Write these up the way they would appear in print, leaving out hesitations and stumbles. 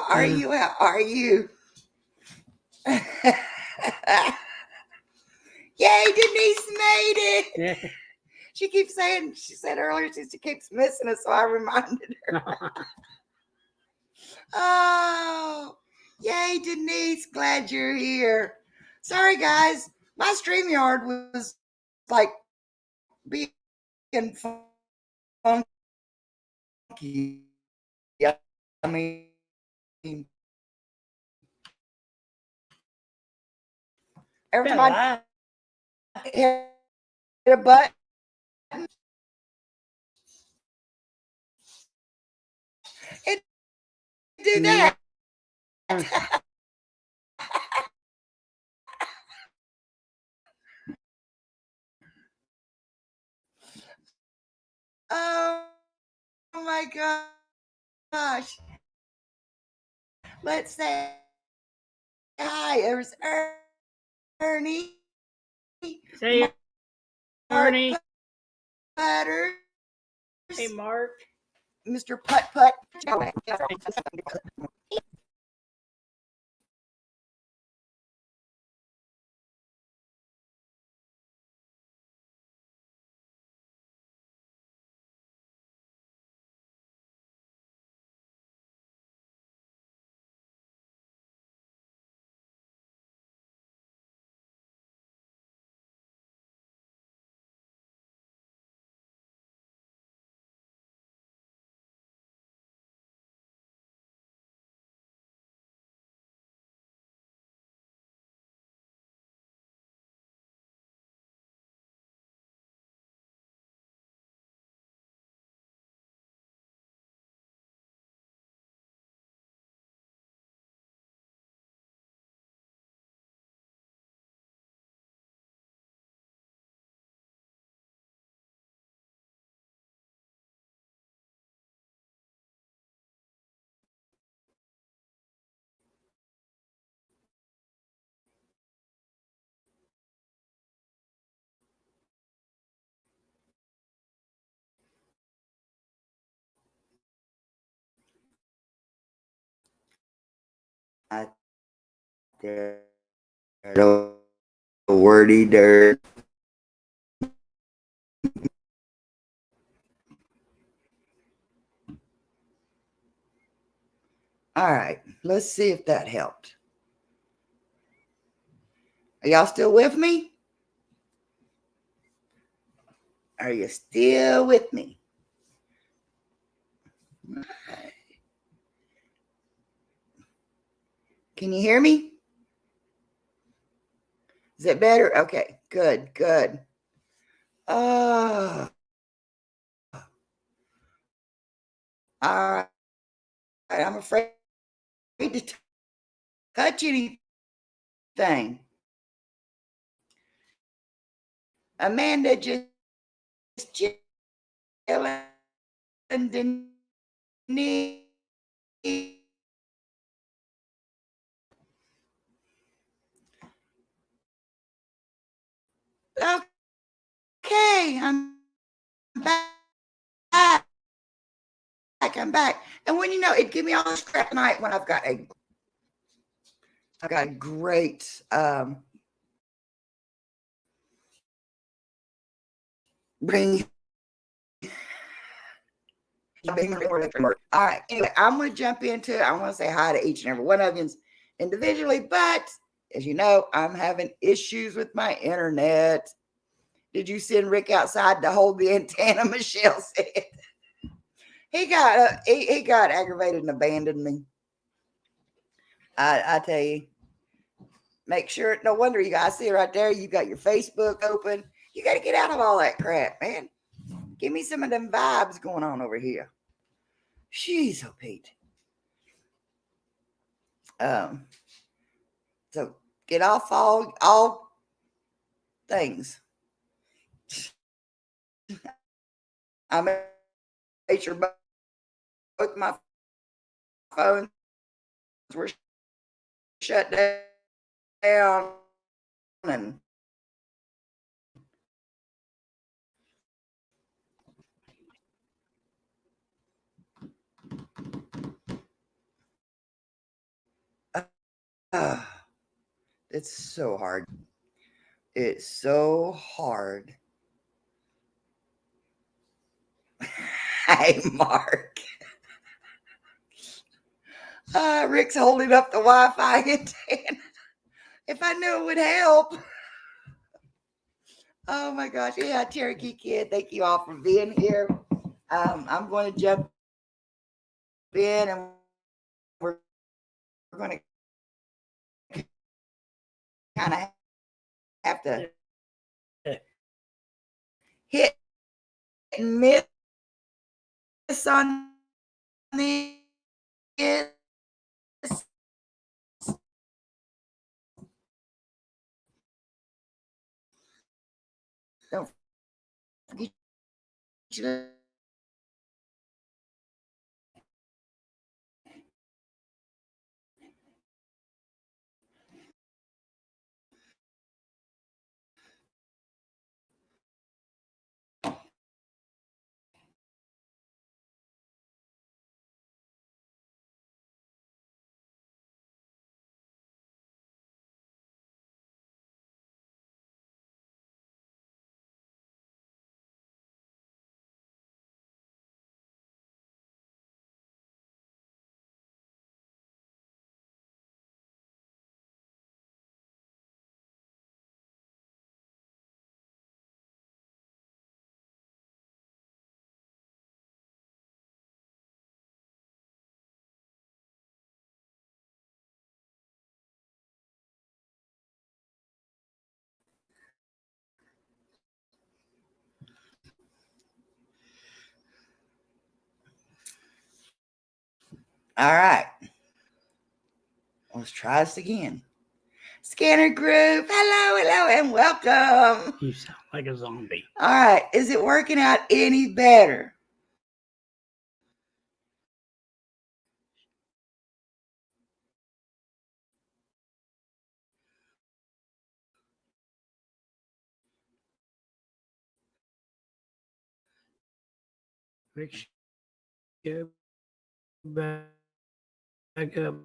are you? How are you? Yay, Denise made it. Yeah. She keeps saying, she said earlier, she keeps missing us, so I reminded her. Oh, yay, Denise. Glad you're here. Sorry, guys. My StreamYard was like being funky. I mean, every time I hit a button, it do that. Oh my gosh. Let's say hi. There's Ernie. Say Mark Ernie. Butters. Hey, Mark. Mr. Putt Putt. There, wordy dirt. All right, let's see if that helped. Are y'all still with me? Are you still with me? Can you hear me? Is it better? Okay, good, good. All right. I'm afraid to touch anything. Amanda just chilling. Denise. Okay, I'm back. I'm back. And when you know, it give me all this crap night when I've got a great bring. All right. Anyway, I'm going to jump into it. I want to say hi to each and every one of you individually, but as you know, I'm having issues with my internet. Did you send Rick outside to hold the antenna? Michelle said he got aggravated and abandoned me. I tell you, make sure. No wonder you guys see right there. You got your Facebook open. You got to get out of all that crap, man. Give me some of them vibes going on over here. Jeez, oh Pete. So get off all things. I made sure both my phones were shut down and it's so hard. It's so hard. Hey, Mark. Rick's holding up the Wi-Fi antenna. If I knew it would help. Oh my gosh. Yeah, Cherokee Kid. Thank you all for being here. I'm going to jump in and we're going to kind of have to hit and miss on this. Don't forget you. All right. Let's try this again. Scanner group. Hello, and welcome. You sound like a zombie. All right. Is it working out any better? Rick, go back up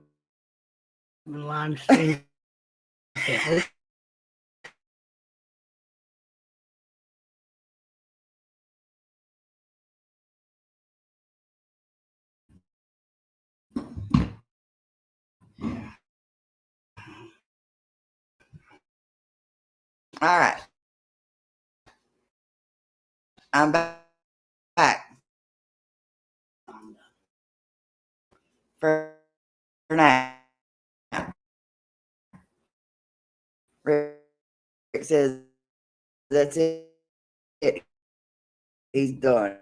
the limestone. All right. I'm back for now. Rick says that's it. He's done.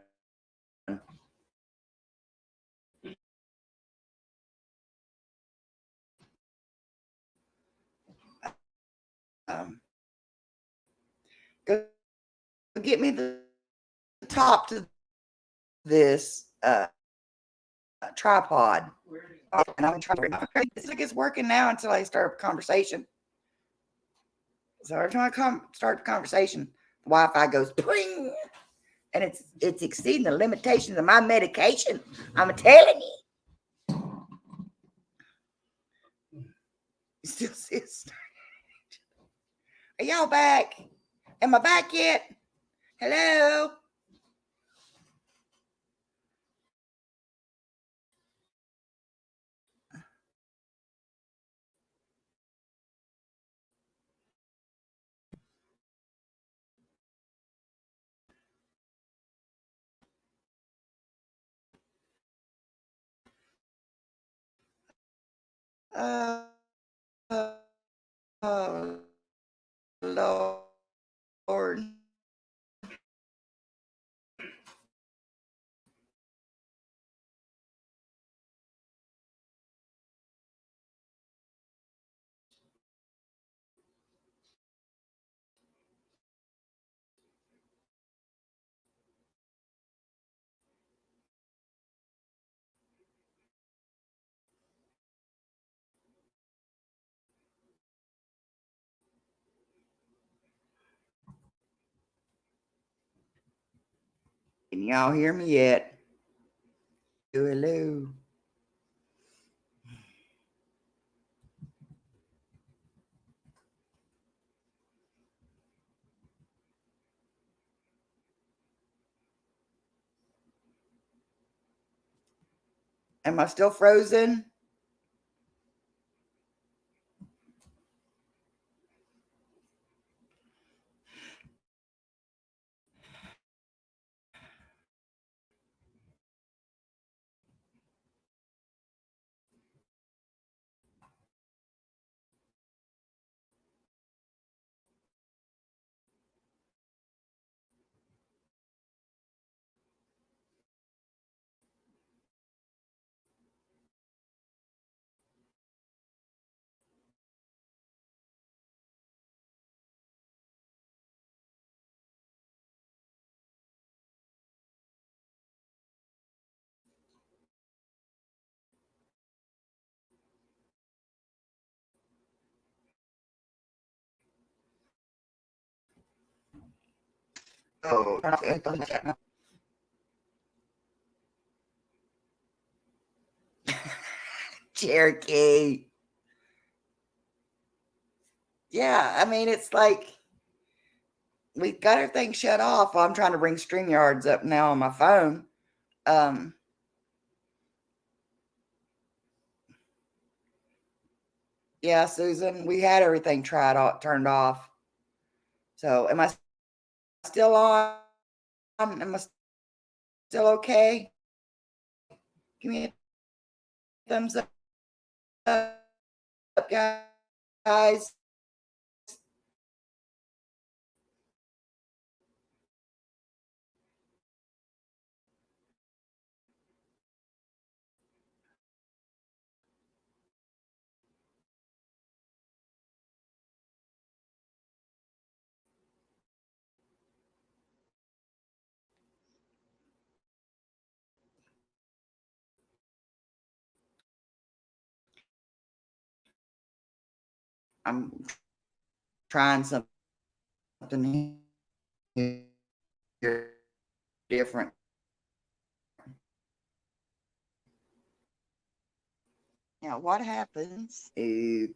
Go get me the top to this tripod. And I'm trying to. It's like it's working now until I start a conversation. So every time I start the conversation, the Wi-Fi goes pling, and it's exceeding the limitations of my medication. I'm telling you. Are y'all back? Am I back yet? Hello? Oh, oh Lord. Can y'all hear me yet? Hello. Am I still frozen? Oh, turn off the earphones in the chat now. Cherokee. Yeah, I mean, it's like we've got everything shut off. I'm trying to bring StreamYards up now on my phone. Um, yeah, Susan, we had everything turned off. So, am I still on? Am I still okay? Give me a thumbs up, guys. I'm trying something here different. Now, what happens? Okay.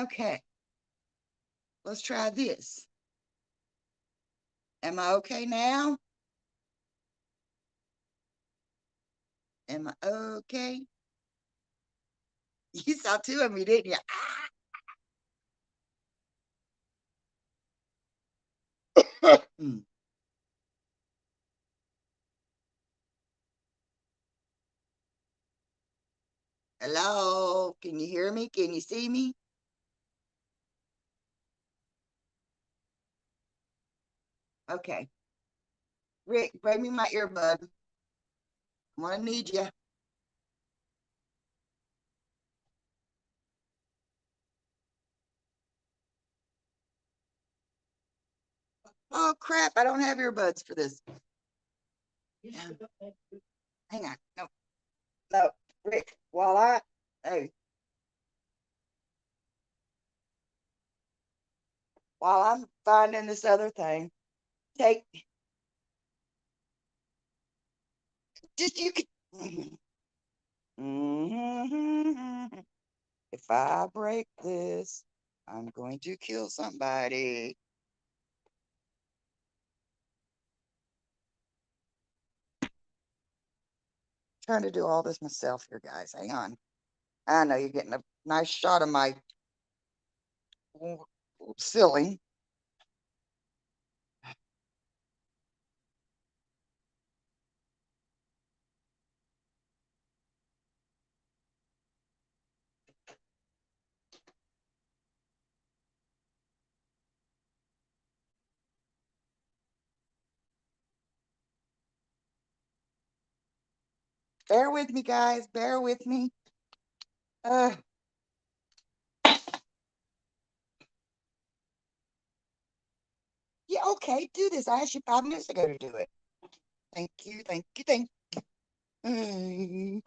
Okay, let's try this. Am I okay now? Am I okay? You saw two of me, didn't you? Mm. Hello, can you hear me? Can you see me? Okay. Rick, bring me my earbud. I'm gonna need you. Oh crap, I don't have earbuds for this. Yeah. Hang on. No, no, Rick, hey, while I'm finding this other thing, take just you can. If I break this, I'm going to kill somebody. Trying to do all this myself here, guys. Hang on. I know you're getting a nice shot of my ceiling. Bear with me, guys. Bear with me. Uh, yeah, okay, do this. I asked you 5 minutes ago to do it. Thank you, thank you, thank you.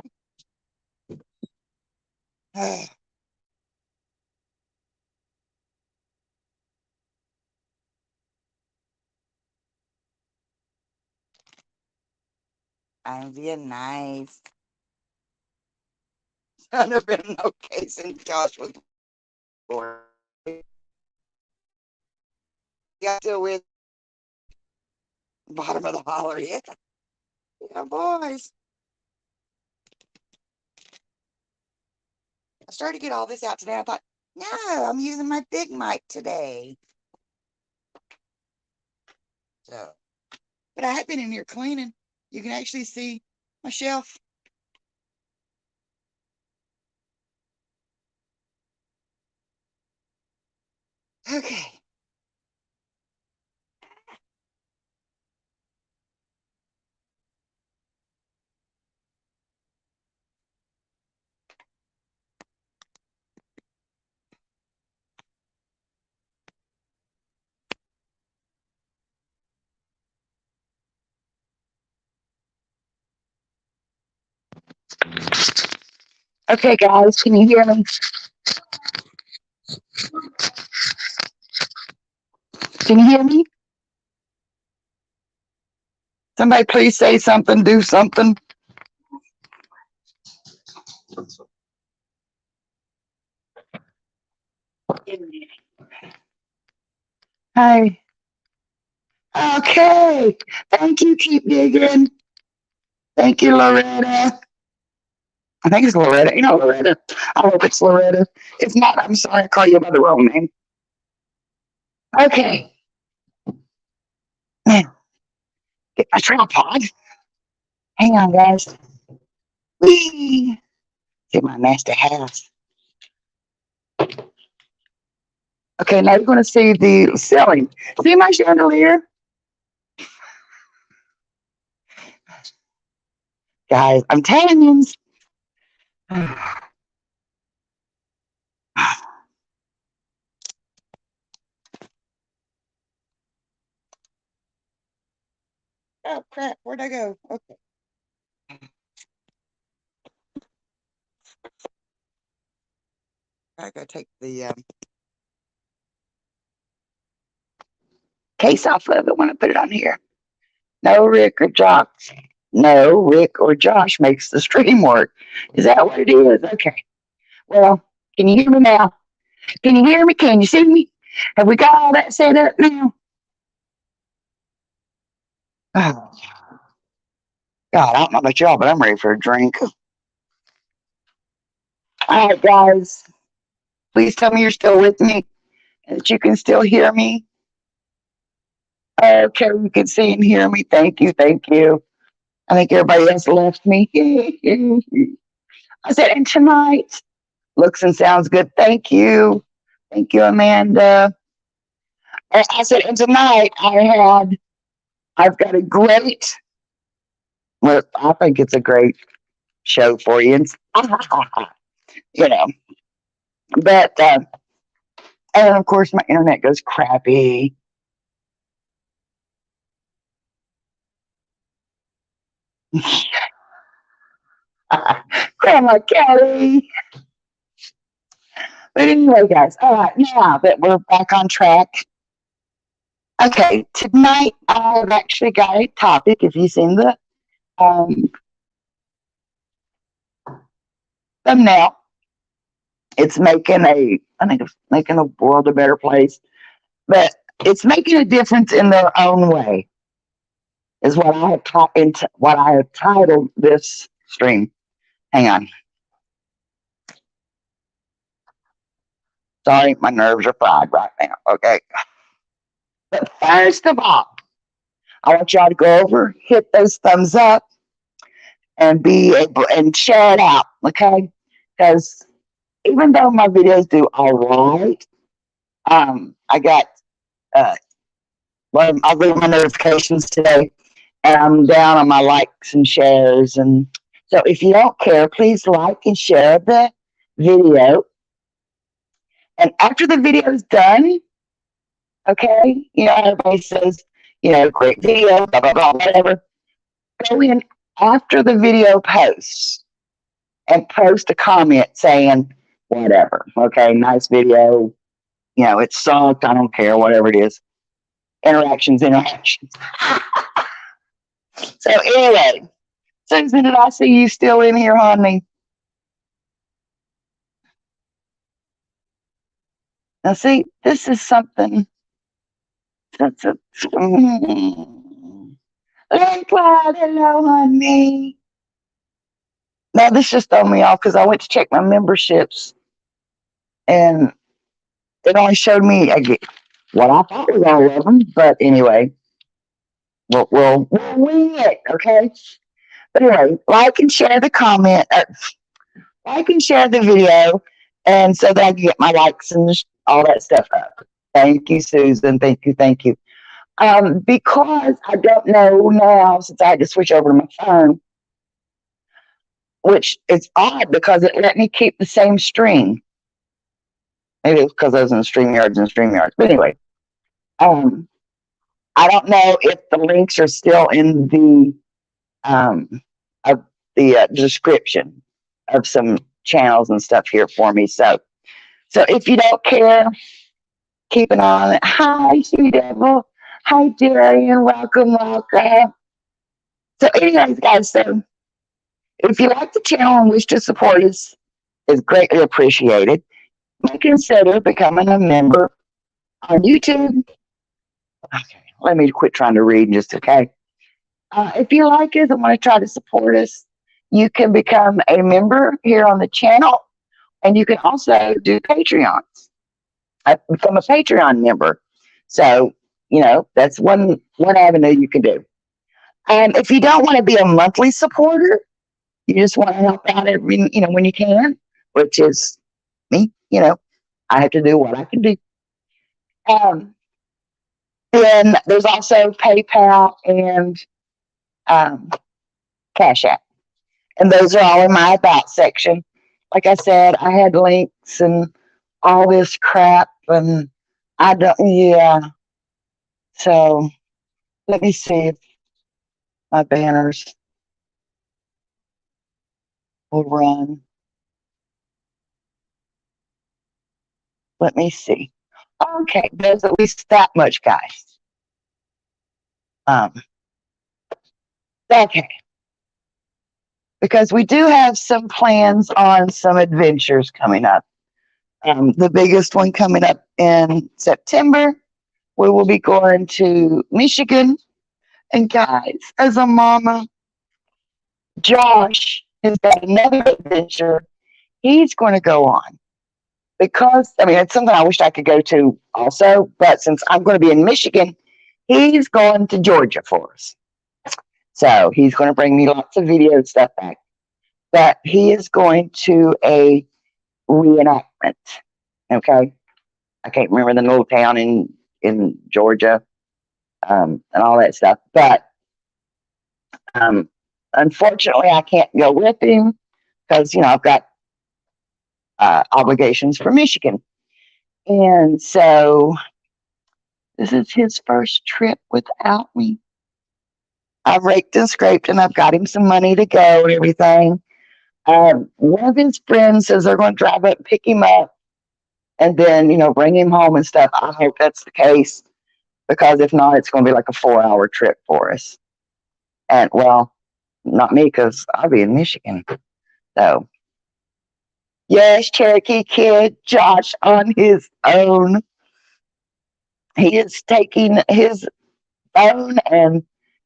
I'm being nice. Son of an okay since Josh was born. Yeah, still with bottom of the holler. Yeah, yeah, boys. I started to get all this out today. I thought, no, I'm using my big mic today. So, but I have been in here cleaning. You can actually see my shelf. Okay. Okay, guys, can you hear me? Can you hear me? Somebody please say something, do something. Hey. Okay. Thank you. Keep digging. Thank you, Loretta. I think it's Loretta. You know, Loretta. I hope it's Loretta. If not, I'm sorry I call you by the wrong name. Okay. Now, get my tripod. Hang on, guys. Whee! Get my nasty house. Okay, now you're going to see the ceiling. See my chandelier? Guys, I'm telling you. Oh, crap. Where'd I go? Okay. I gotta take the case off of it when I put it on here. No, Rick or Josh. No, Rick or Josh makes the stream work. Is that what it is? Okay. Well, can you hear me now? Can you hear me? Can you see me? Have we got all that set up now? Oh, God, I don't know about y'all, but I'm ready for a drink. All right, guys. Please tell me you're still with me and that you can still hear me. Okay, you can see and hear me. Thank you. Thank you. I think everybody else left me. I said, and tonight looks and sounds good. Thank you. Thank you, Amanda. I said, and tonight I've got a great, well, I think it's a great show for you. You know, but, and of course, my internet goes crappy. Grandma Kelly. But anyway, guys, all right, now that we're back on track, okay, tonight I've actually got a topic. If you've seen the um, thumbnail, it's I think it's making the world a better place, but it's making a difference in their own way, is what what I have titled this stream. Hang on. Sorry, my nerves are fried right now. Okay. But first of all, I want y'all to go over, hit those thumbs up, and be able and share it out. Okay. Because even though my videos do all right, I got well, I read my notifications today, and I'm down on my likes and shares. And so, if you don't care, please like and share the video. And after the video is done, okay, you know, everybody says, you know, great video, blah blah blah, whatever. Go in after the video posts and post a comment saying whatever. Okay, nice video. You know, it sucked. I don't care. Whatever it is. Interactions. So anyway, Susan, did I see you still in here, honey? Now, see, this is something that's a. Cloud, hello, honey. Now, this just threw me off because I went to check my memberships and it only showed me what I thought was all of them. But anyway, we'll wing it, okay? But anyway, like and share the comment, like and share the video, and so that I can get my likes and all that stuff up. Thank you, Susan. Thank you, thank you. Because I don't know now since I had to switch over to my phone, which is odd because it let me keep the same string. Maybe it's because I was in StreamYards. But anyway, I don't know if the links are still in the of the description of some channels and stuff here for me. So if you don't care, keep an eye on it. Hi, She Devil. Hi, Darian. Welcome. So, anyways, guys, so if you like the channel and wish to support us, is greatly appreciated. You may consider becoming a member on YouTube. Okay, let me quit trying to read just okay. If you like us and want to try to support us, you can become a member here on the channel, and you can also do Patreons. Become a Patreon member. So, that's one avenue you can do. And if you don't want to be a monthly supporter, you just want to help out when you can, which is me, I have to do what I can do. Then there's also PayPal and Cash App. And those are all in my About section. Like I said, I had links and all this crap, and yeah. So let me see if my banners will run. Let me see. Okay, there's at least that much, guys. Okay. Because we do have some plans on some adventures coming up. The biggest one coming up in September, we will be going to Michigan. And guys, as a mama, Josh has got another adventure he's going to go on. Because, it's something I wish I could go to also, but since I'm going to be in Michigan, he's going to Georgia for us. So he's going to bring me lots of video and stuff back. But he is going to a reenactment. Okay. I can't remember the little town in Georgia and all that stuff. But unfortunately, I can't go with him because, I've got obligations for Michigan. And so this is his first trip without me. I've raked and scraped and I've got him some money to go and everything. One of his friends says they're going to drive up, pick him up, and then, bring him home and stuff. I hope that's the case because if not, it's going to be like a 4-hour trip for us. And well, not me because I'll be in Michigan. So, yes, Cherokee Kid, Josh on his own. He is taking his phone and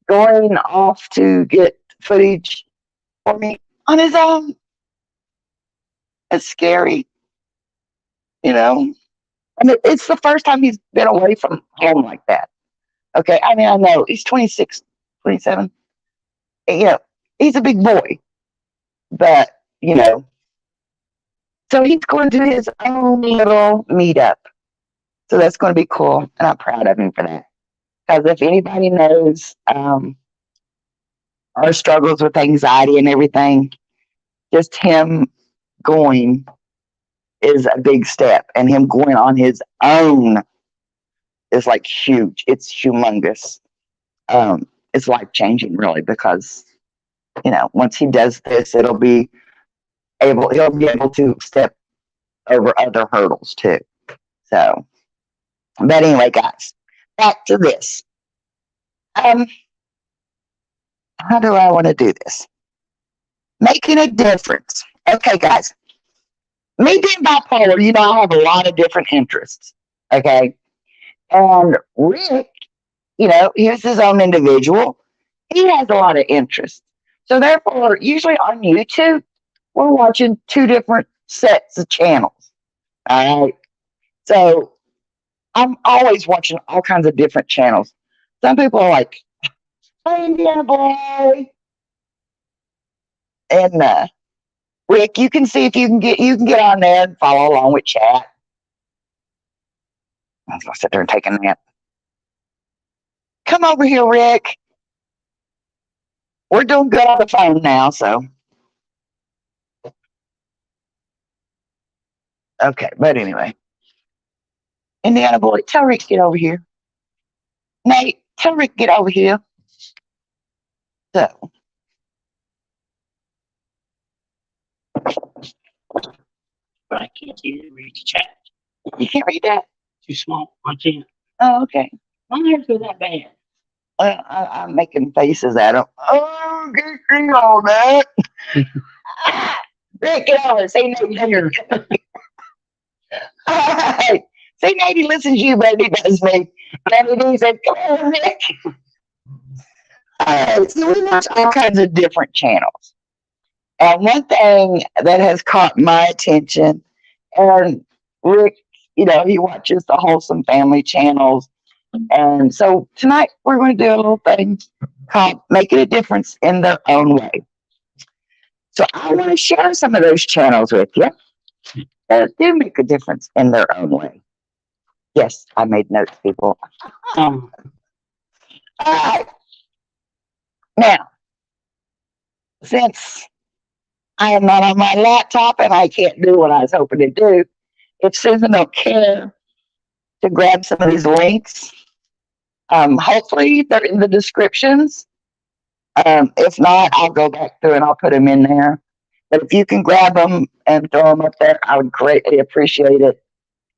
going off to get footage for me on his own. It's scary, it's the first time he's been away from home like that. Okay, I know he's 26, 27. He's a big boy, but so he's going to his own little meetup. So that's going to be cool, and I'm proud of him for that. Because if anybody knows our struggles with anxiety and everything, just him going is a big step, and him going on his own is like huge. It's humongous. It's life changing, really, because once he does this, he'll be able to step over other hurdles too. So, but anyway, guys, back to this. How do I want to do this? Making a difference. Okay, guys. Me being bipolar, I have a lot of different interests. Okay. And Rick, he's his own individual. He has a lot of interests. So therefore, usually on YouTube, we're watching two different sets of channels. All right. So I'm always watching all kinds of different channels. Some people are like, "Hey, Indiana boy," and Rick, you can see if you can get on there and follow along with chat. I'm gonna sit there and take a nap. Come over here, Rick. We're doing good on the phone now, so okay. But anyway, Indiana boy, tell Rick to get over here. Nate, tell Rick to get over here. So, But I can't even read the chat. you can't read that? Too small. I can't. Oh, okay. My hands go that bad. Well, I'm making faces at him. Oh, get me on that. Rick, get over. Say Nate here. Say Nate, he listens to you, but he does me. Dani D said, "Come on, Rick." So we watch all kinds of different channels. And one thing that has caught my attention, and Rick, he watches the Wholesome Family channels. And so tonight we're going to do a little thing called Making a Difference in Their Own Way. So I want to share some of those channels with you that do make a difference in their own way. Yes, I made notes, people. All right. Now, since I am not on my laptop and I can't do what I was hoping to do, if Susan don't care to grab some of these links, hopefully they're in the descriptions. If not, I'll go back through and I'll put them in there. But if you can grab them and throw them up there, I would greatly appreciate it.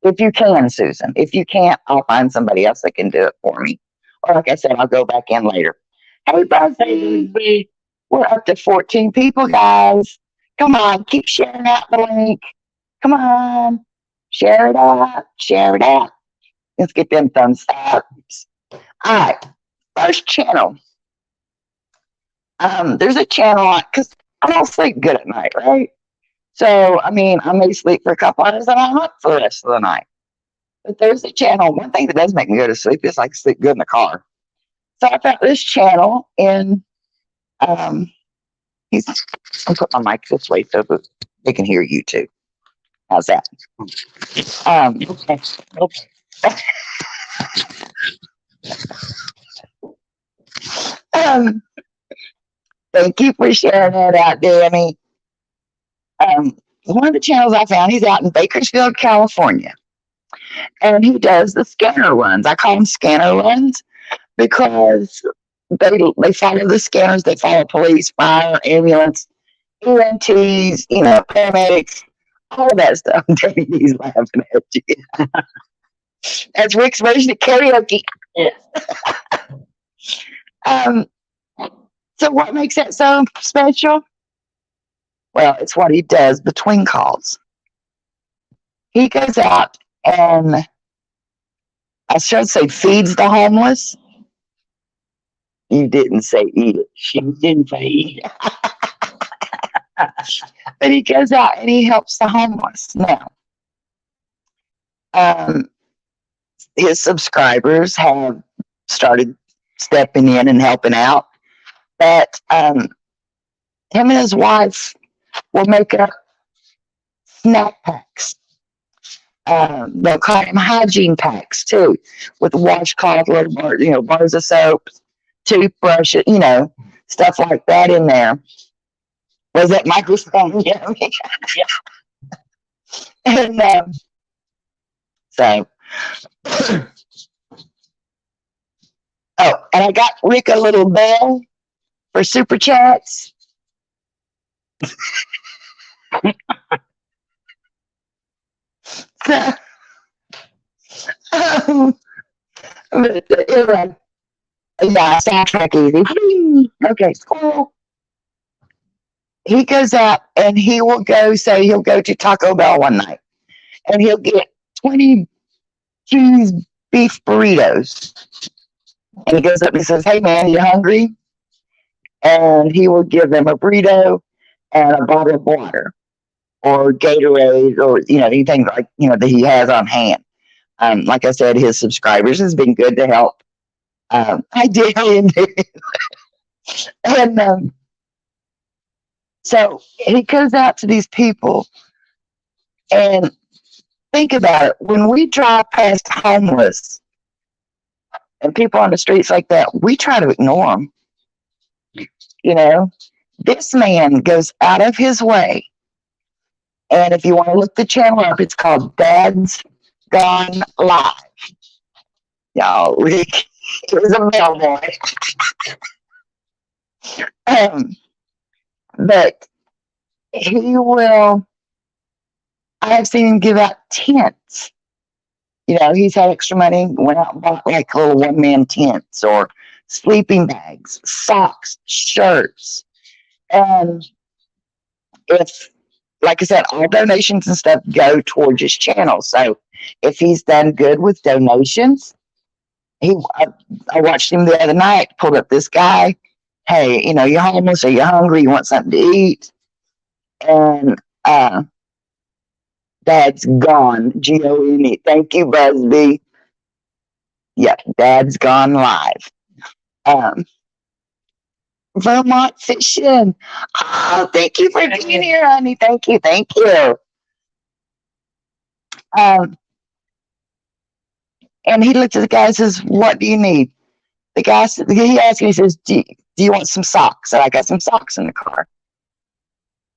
If you can, Susan. If you can't, I'll find somebody else that can do it for me. Or like I said, I'll go back in later. Hey, Bugsy. We're up to 14 people, guys. Come on, keep sharing out the link. Come on. Share it out. Share it out. Let's get them thumbs up. All right. First channel. There's a channel because I don't sleep good at night, right? So, I may sleep for a couple hours and I'm up for the rest of the night. But there's a channel. One thing that does make me go to sleep is like sleep good in the car. So I found this channel in, I'll put my mic this way so that they can hear you too. How's that? Okay. Thank you for sharing that out, Dani. One of the channels I found, he's out in Bakersfield, California. And he does the scanner runs. I call them scanner runs because they follow the scanners. They follow police, fire, ambulance, EMTs, paramedics, all of that stuff. He's laughing at you. That's Rick's version of karaoke. So what makes that so special? Well, it's what he does between calls. He goes out and I should say feeds the homeless. You didn't say eat it. She didn't say eat it. But he goes out and he helps the homeless. Now, his subscribers have started stepping in and helping out. But him and his wife will make up snack packs. They'll call them hygiene packs too, with washcloth, little bars of soap, toothbrush, stuff like that in there. Was that microphone? Yeah. And so, and I got Rick a little bell for super chats. So, yeah, soundtrack easy. Okay, cool. he goes out and he will go, say he'll go to Taco Bell one night and he'll get 20 cheese beef burritos. And he goes up and he says, "Hey man, you hungry?" And he will give them a burrito and a bottle of water or Gatorade or, anything like, that he has on hand. Like I said, his subscribers has been good to help. I did. And so he goes out to these people and think about it. When we drive past homeless and people on the streets like that, we try to ignore them. This man goes out of his way. And if you want to look the channel up, it's called Dad's Gone Live. Y'all, Rick, it was a mailboy. But he will, I have seen him give out tents. He's had extra money, went out and bought like little one-man tents or sleeping bags, socks, shirts. And if, like I said, all donations and stuff go towards his channel. So if he's done good with donations, I watched him the other night, pulled up this guy. Hey, you're homeless or you're hungry, you want something to eat. And Dad's Gone, Gone. Thank you, Busby. Yep, Dad's Gone Live. Vermont Fishing. Oh, thank you for being here, honey. Thank you. And he looked at the guy and says, "What do you need?" The guy, he asked me, he says, do you want some socks? And I got some socks in the car.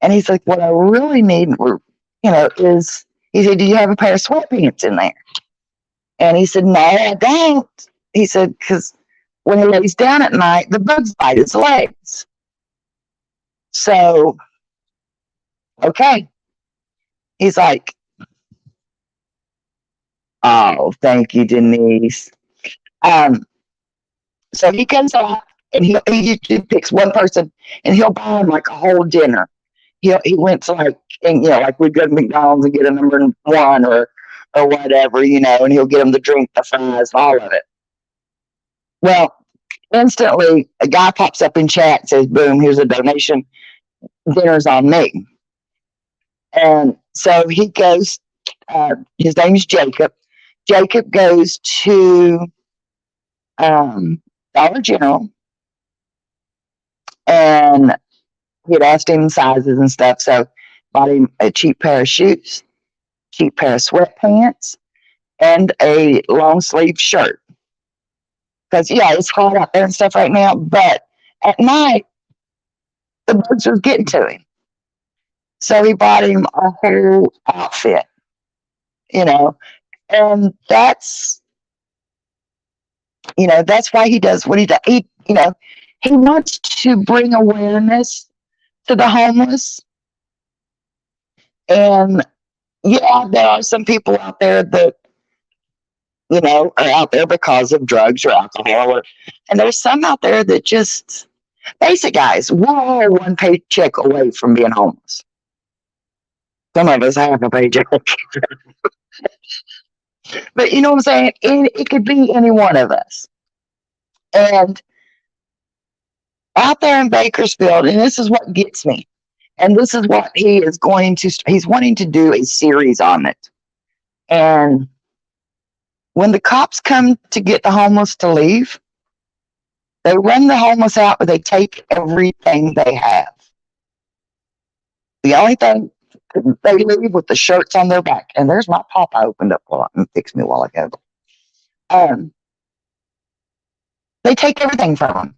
And he's like, "What I really need, is," he said, "Do you have a pair of sweatpants in there?" And he said, "No, I don't." He said, "Because when he lays down at night, the bugs bite his legs." So, okay. He's like, "Oh, thank you, Denise." So he comes out and he picks one person and he'll buy him like a whole dinner. He went to like we'd go to McDonald's and get a number one or whatever, and he'll get him the drink, the fries, all of it. Well, instantly a guy pops up in chat and says, "Boom, here's a donation. Dinner's on me." And so he goes, his name is Jacob. Jacob goes to Dollar General, and he'd asked him sizes and stuff. So bought him a cheap pair of shoes, cheap pair of sweatpants, and a long sleeve shirt. Because, it's hot out there and stuff right now. But at night, the bugs was getting to him. So he bought him a whole outfit, And that's, that's why he does what he does. He wants to bring awareness to the homeless. And there are some people out there that, are out there because of drugs or alcohol. And there's some out there that just, basic guys, we're all one paycheck away from being homeless. Some of us have a paycheck. But you know what I'm saying? It could be any one of us. And out there in Bakersfield, and this is what gets me, and this is what he's wanting to do a series on it. And when the cops come to get the homeless to leave, they run the homeless out, but they take everything they have. The only thing, they leave with the shirts on their back. And there's my pop I opened up and fixed me a while ago. They take everything from them.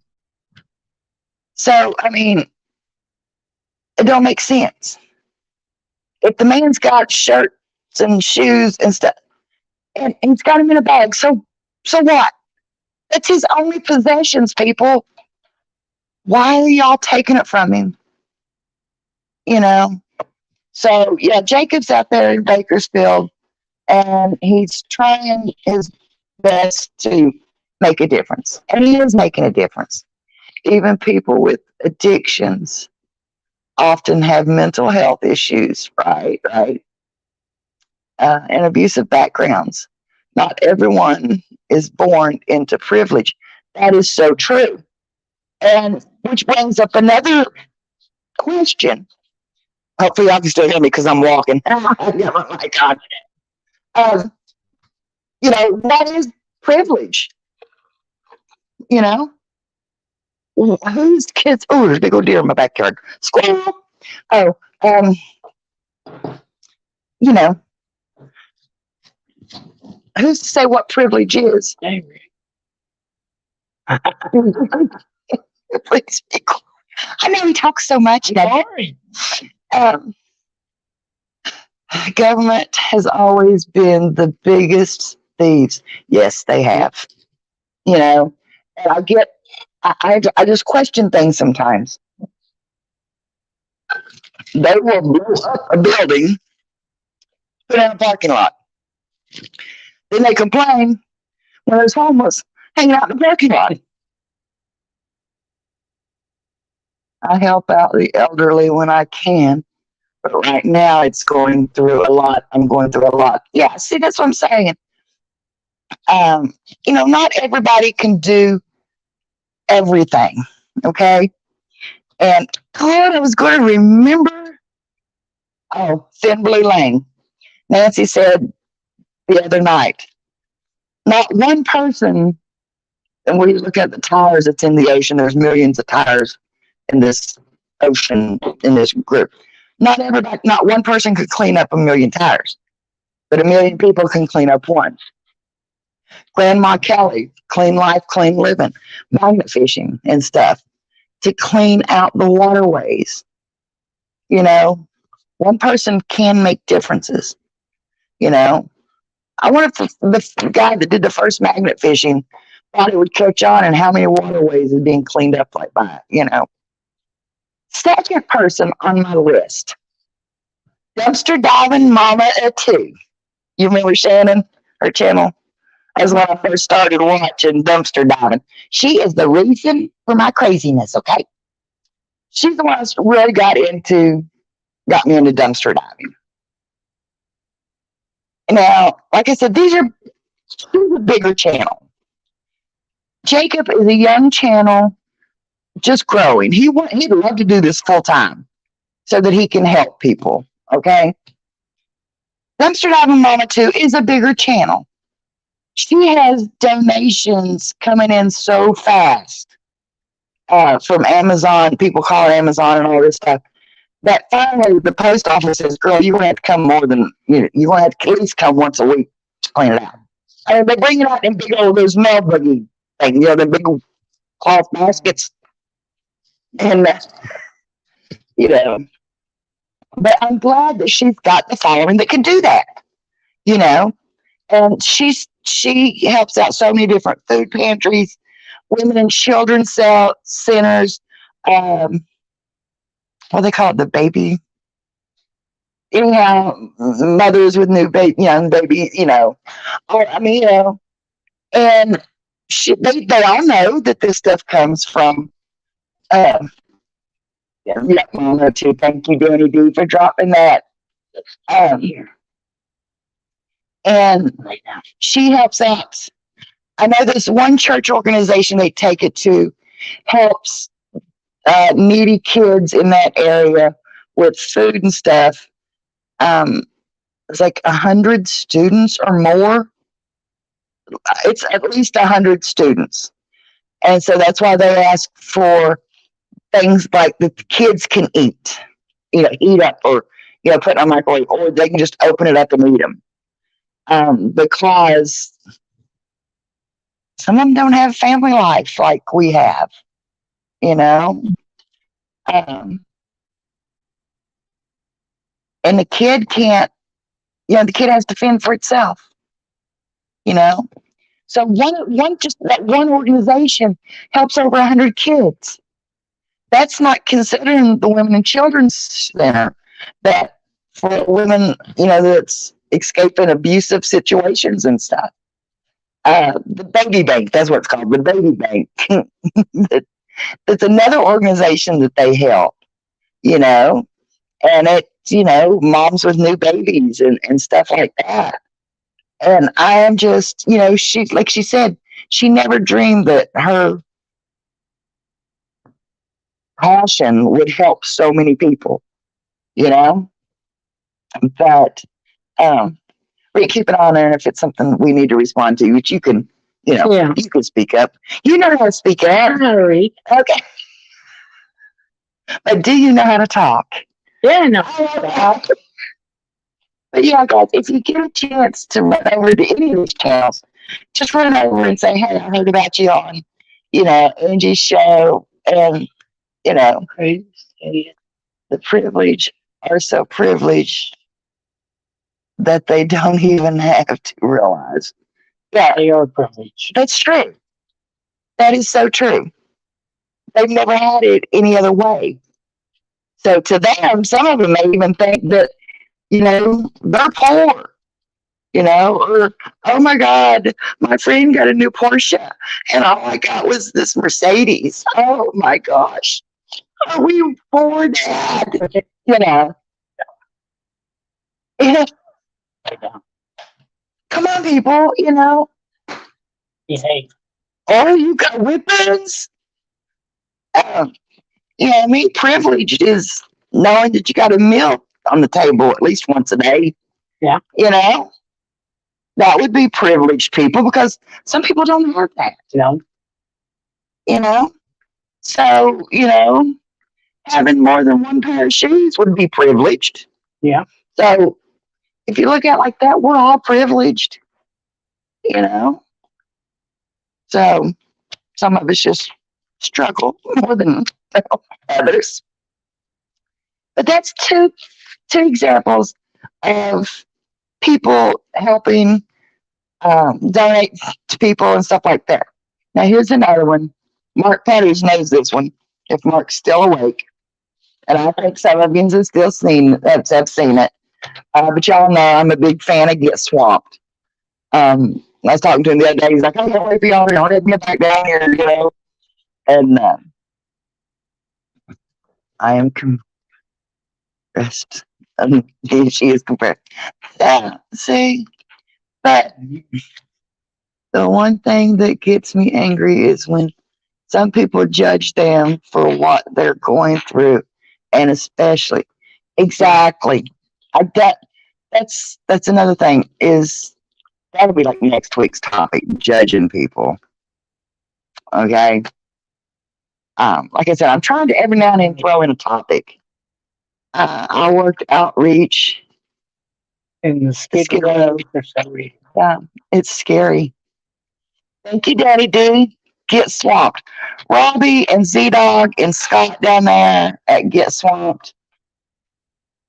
So, it don't make sense. If the man's got shirts and shoes and stuff, and he's got them in a bag, so what? That's his only possessions, people. Why are y'all taking it from him? So, Jacob's out there in Bakersfield, and he's trying his best to make a difference. And he is making a difference. Even people with addictions often have mental health issues, right? Right. And abusive backgrounds. Not everyone is born into privilege. That is so true. And which brings up another question. Hopefully, y'all can still hear me because I'm walking. Oh my God. Um, what is privilege? You know, whose kids? Oh, there's a big old deer in my backyard. Squirrel. Oh, um, you know, who's to say what privilege is? Hey, Please be quiet. I know he talks so much. sorry. Um, government has always been the biggest thieves. Yes, they have. And I just question things sometimes. They will blow up a building, put in a parking lot. Then they complain when there's homeless hanging out in the parking lot. I help out the elderly when I can, but right now it's going through a lot. I'm going through a lot. Yeah, see, that's what I'm saying. Not everybody can do everything. Okay. And God, I was going to remember. Oh, Thin Blue Lane. Nancy said the other night, not one person, and we look at the tires that's in the ocean, there's millions of tires in this ocean, in this group. Not everybody, not one person could clean up a million tires, but a million people can clean up one. Grandma Kelly, Clean Life, Clean Living, magnet fishing and stuff to clean out the waterways. One person can make differences. I wonder if the guy that did the first magnet fishing thought it would catch on and how many waterways is being cleaned up like that. Second person on my list, dumpster diving mama at 2. You remember Shannon, her channel? That's when I first started watching dumpster diving. She is the reason for my craziness, okay? She's the one that really got me into dumpster diving. Now, like I said, she's a bigger channel. Jacob is a young channel, just growing. He'd love to do this full time so that he can help people, okay? Dumpster Diving Mama 2 is a bigger channel. She has donations coming in so fast from Amazon. People call it Amazon and all this stuff. That finally the post office says, "Girl, you're gonna have to come more than you're gonna have to at least come once a week to clean it out." They bring it out in big old those mail buggy things, the big cloth baskets, and But I'm glad that she's got the following that can do that. And she helps out so many different food pantries, women and children's centers. What do they call it? The baby. Anyhow, mothers with young baby. And they all know that this stuff comes from. Mama too. Thank you, Dani D, for dropping that. And she helps out. I know there's one church organization they take it to, helps needy kids in that area with food and stuff. It's like 100 students or more. It's at least 100 students. And so that's why they ask for things like that the kids can eat, eat up or, put in a microwave, or they can just open it up and eat them. Because some of them don't have family life like we have, and the kid can't, the kid has to fend for itself, So that one organization helps over 100 kids. That's not considering the Women and Children's Center that for women, that's escaping abusive situations and stuff. The Baby Bank, that's what it's called, the Baby Bank. It's another organization that they help. you know, and moms with new babies and stuff like that. And I am just, like she said, she never dreamed that her passion would help so many people, you know, but, we keep it on there. And if it's something we need to respond to, which you can, Yeah. you can speak up. You know how to speak up. Sorry. Okay. But do you know how to talk? Yeah, no. But yeah, guys, if you get a chance to run over to any of these channels, just run over and say, hey, I heard about you on, Angie's show. And, the privilege are so privileged that they don't even have to realize. Yeah, They are privileged. that's true. That is so true. They've never had it any other way. So to them, some of them may even think that, they're poor, or, oh my God, my friend got a new Porsche and all I got was this Mercedes. Oh my gosh. Are we poor, Dad? You know. Yeah. Come on, people, Behave. Oh, you got weapons? Privilege is knowing that you got a meal on the table at least once a day. Yeah. That would be privileged people because some people don't have that. So, having more than one pair of shoes would be privileged. Yeah. So if you look at it like that, we're all privileged. So some of us just struggle more than others. But that's two examples of people helping donate to people and stuff like that. Now here's another one. Mark Peters knows this one. If Mark's still awake, and I think some of you have still have seen it. But y'all know I'm a big fan of Get Swamped. I was talking to him the other day. He's like, I can't wait for y'all to get back down here, And I am compressed. She is compressed. See, but the one thing that gets me angry is when some people judge them for what they're going through, and especially, exactly. That's another thing. Is that'll be like next week's topic: judging people. Okay. Like I said, I'm trying to every now and then throw in a topic. I worked outreach. And the Skid Row for some reason. Yeah, it's scary. Thank you, Dani D. Get Swamped. Robbie and Z Dog and Scott down there at Get Swamped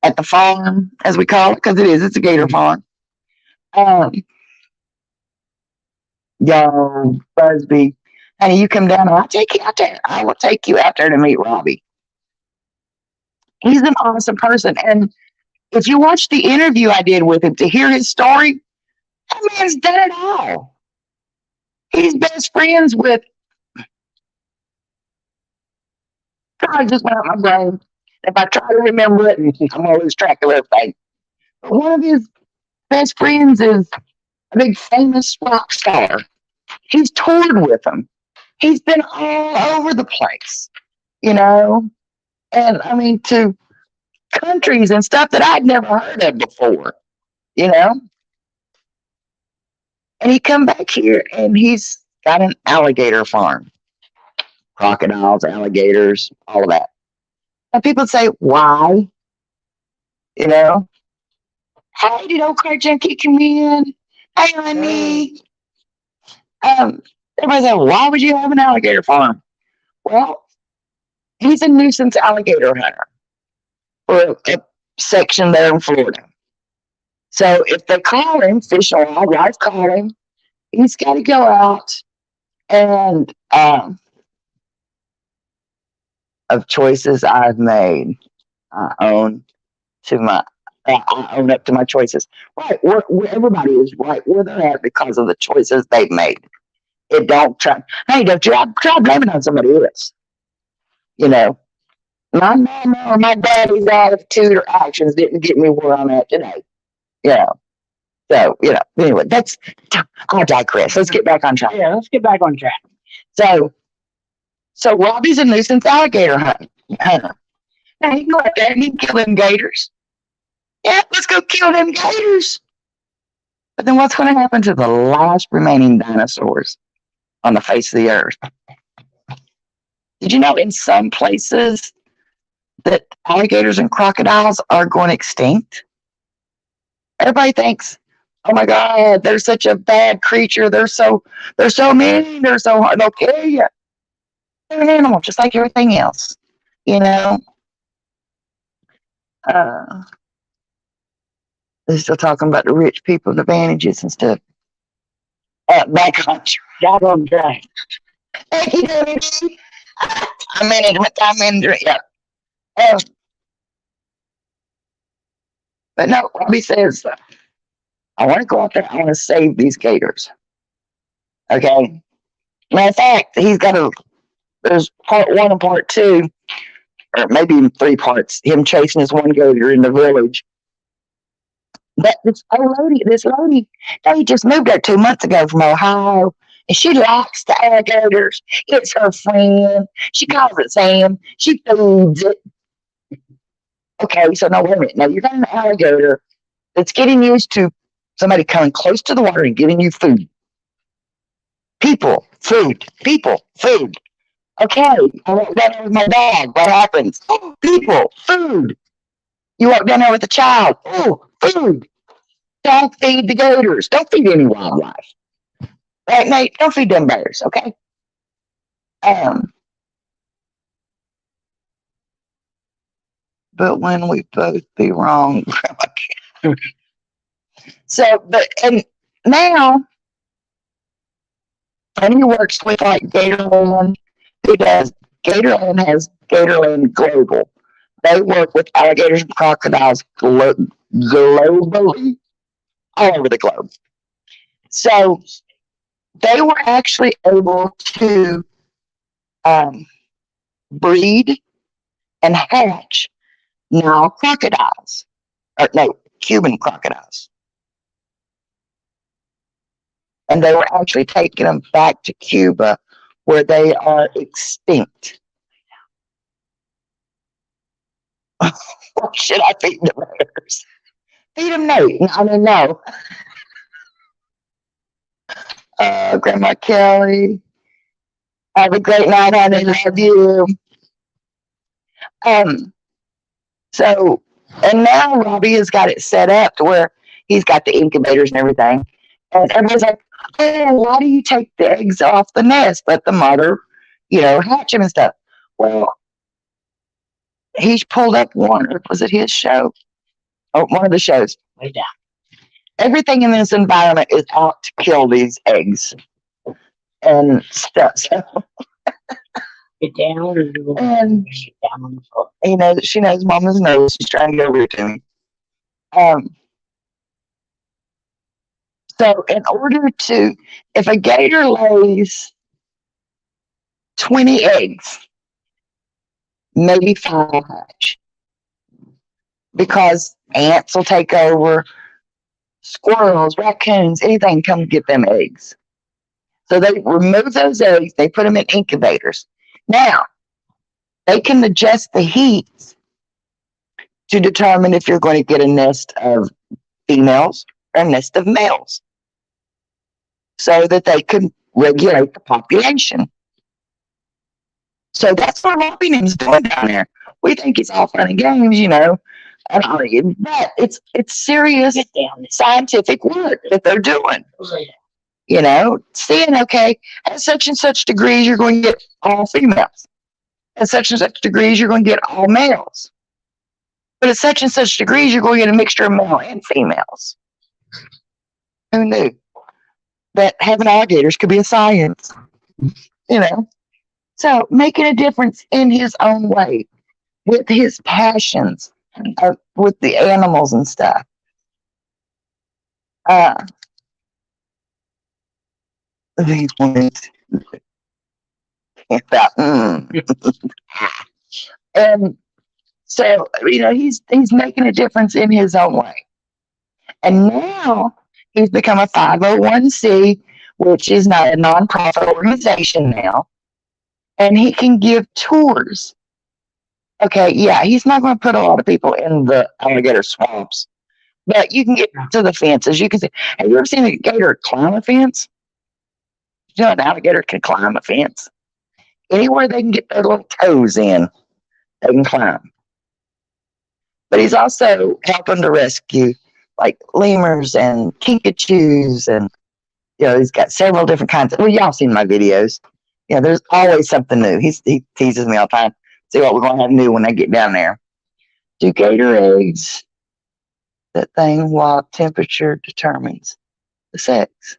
at the farm, as we call it, because it's a gator farm. Yo, Busby, honey, you come down. I'll take you out there. I will take you out there to meet Robbie. He's an awesome person, and if you watch the interview I did with him to hear his story, that man's done it all. He's best friends with. I just went out my brain. If I try to remember it, I'm gonna lose track of everything. But one of his best friends is a big famous rock star. He's toured with him. He's been all over the place, and I mean to countries and stuff that I'd never heard of before, And he come back here and he's got an alligator farm. Crocodiles, alligators, all of that. And people say, why? Hey, did old car junkie come in? Hey, honey. Everybody said, why would you have an alligator farm? Well, he's a nuisance alligator hunter for a section there in Florida. So if they call him, Fish and Wildlife call him, he's got to go out and of choices I've made, I own up to my choices. Right, where everybody is right where they're at because of the choices they've made. Don't try blaming it on somebody else. My mama or my daddy's attitude or actions didn't get me where I'm at today. Yeah. So, anyway, I digress. Let's get back on track. Yeah, let's get back on track. So, Robbie's a nuisance alligator hunter. Now, he can go out there and he can kill them gators. Yeah, let's go kill them gators. But then what's going to happen to the last remaining dinosaurs on the face of the earth? Did you know in some places that alligators and crocodiles are going extinct? Everybody thinks, oh my God, they're such a bad creature. They're so mean. They're so hard. They'll kill you. They're an animal, just like everything else. You know. They're still talking about the rich people's advantages and stuff. Back on track. Thank you, Denise. I'm in it. Yeah. But no, Robbie says, I want to go out there. I want to save these gators. Okay. Matter of fact, there's part 1 and part 2, or maybe even 3 parts. Him chasing his one gator in the village. This lady, they just moved there 2 months ago from Ohio, and she likes the alligators. It's her friend. She calls it Sam. She feeds it. Okay, so now wait a minute. Now you got an alligator that's getting used to somebody coming close to the water and giving you food. People, food. Okay, I walk down there with my dog. What happens? Oh, people, food. You walk down there with a child. Oh, food. Don't feed the gators. Don't feed any wildlife. Right, Nate? Don't feed them bears, okay? But when we both be wrong. And now, and he works with like Gatorland, who does, Gatorland has Gatorland Global. They work with alligators and crocodiles globally, all over the globe. So they were actually able to breed and hatch now crocodiles. Or no, Cuban crocodiles. And they were actually taking them back to Cuba where they are extinct. What should I feed the bears? Feed them Nate. I mean, no. Grandma Kelly. Have a great night, honey. Love you. So, and now Robbie has got it set up to where he's got the incubators and everything. And everybody's like, oh, why do you take the eggs off the nest? Let the mother, hatch them and stuff. Well, he's pulled up one, or was it his show? Oh, one of the shows. Way down. Everything in this environment is out to kill these eggs and stuff. So, get down and get down on the floor. She knows Mama's nose. She's trying to get over to me. So in order to, if a gator lays 20 eggs, maybe 5 hatch. Because ants will take over, squirrels, raccoons, anything come get them eggs. So they remove those eggs, they put them in incubators. Now, they can adjust the heat to determine if you're going to get a nest of females or a nest of males so that they can regulate the population. So that's what Robbingham's doing down there. We think it's all fun and games, but it's serious scientific work that they're doing. Seeing, okay, at such and such degrees, you're going to get all females. At such and such degrees, you're going to get all males. But at such and such degrees, you're going to get a mixture of male and females. Who knew that having alligators could be a science? So making a difference in his own way with his passions, with the animals and stuff. These ones about And so, he's making a difference in his own way. And now he's become a 501c, which is not a nonprofit organization now. And he can give tours. Okay, yeah, he's not going to put a lot of people in the alligator swamps, but you can get to the fences. You can see. Have you ever seen a gator climb a fence? You know, an alligator can climb a fence. Anywhere they can get their little toes in, they can climb. But he's also helping to rescue like lemurs and kinkajous, and he's got several different kinds of. Well, y'all seen my videos. There's always something new. He teases me all the time. See what we're gonna have new when they get down there. Do gator eggs that thing while temperature determines the sex?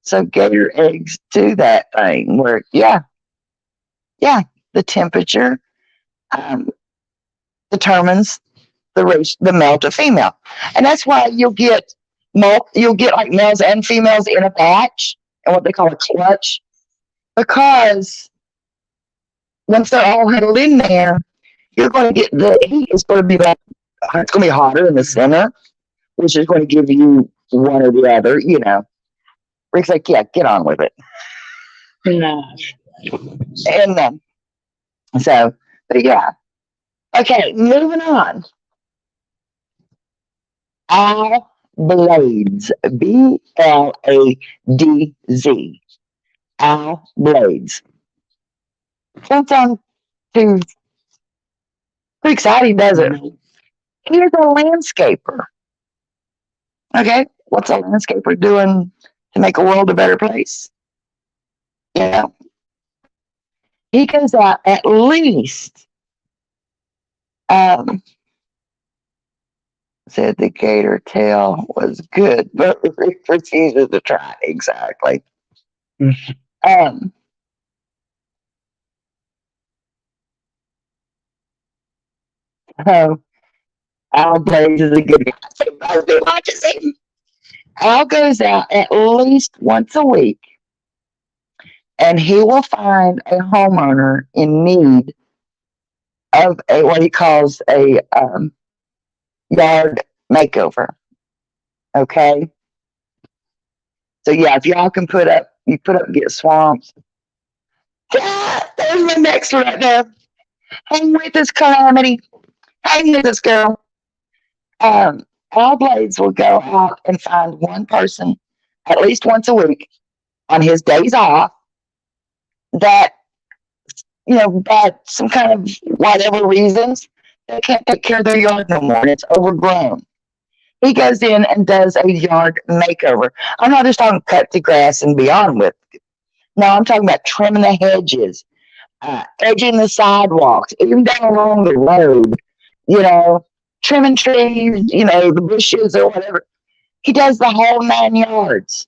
So gator eggs do that thing where the temperature determines the male to female, and that's why you'll get like males and females in a batch and what they call a clutch, because once they're all huddled in there, you're going to get the heat is going to be like it's going to be hotter in the center, which is going to give you one or the other. Rick's like, yeah, get on with it. No. And but yeah, okay, moving on. Al Blades, Bladz. Al Blades. Don't sound too exciting, does it? He's a landscaper. Okay, what's a landscaper doing to make a world a better place? He goes out at least. Said the gator tail was good, but refuses to try it exactly. So Al Blaze is a good guy. Everybody watches him. Al goes out at least once a week, and he will find a homeowner in need of what he calls a yard makeover. Okay, so yeah, if y'all can put up get swamps. Yeah, there's my next one right there. Hang with us, Calamity. Hang with us, girl. Al Blades will go out and find one person at least once a week on his days off that, by some kind of whatever reasons, they can't take care of their yard no more and it's overgrown. He goes in and does a yard makeover. I'm not just talking cut the grass and be on with it. No, I'm talking about trimming the hedges, edging the sidewalks, even down along the road, trimming trees, the bushes or whatever. He does the whole 9 yards.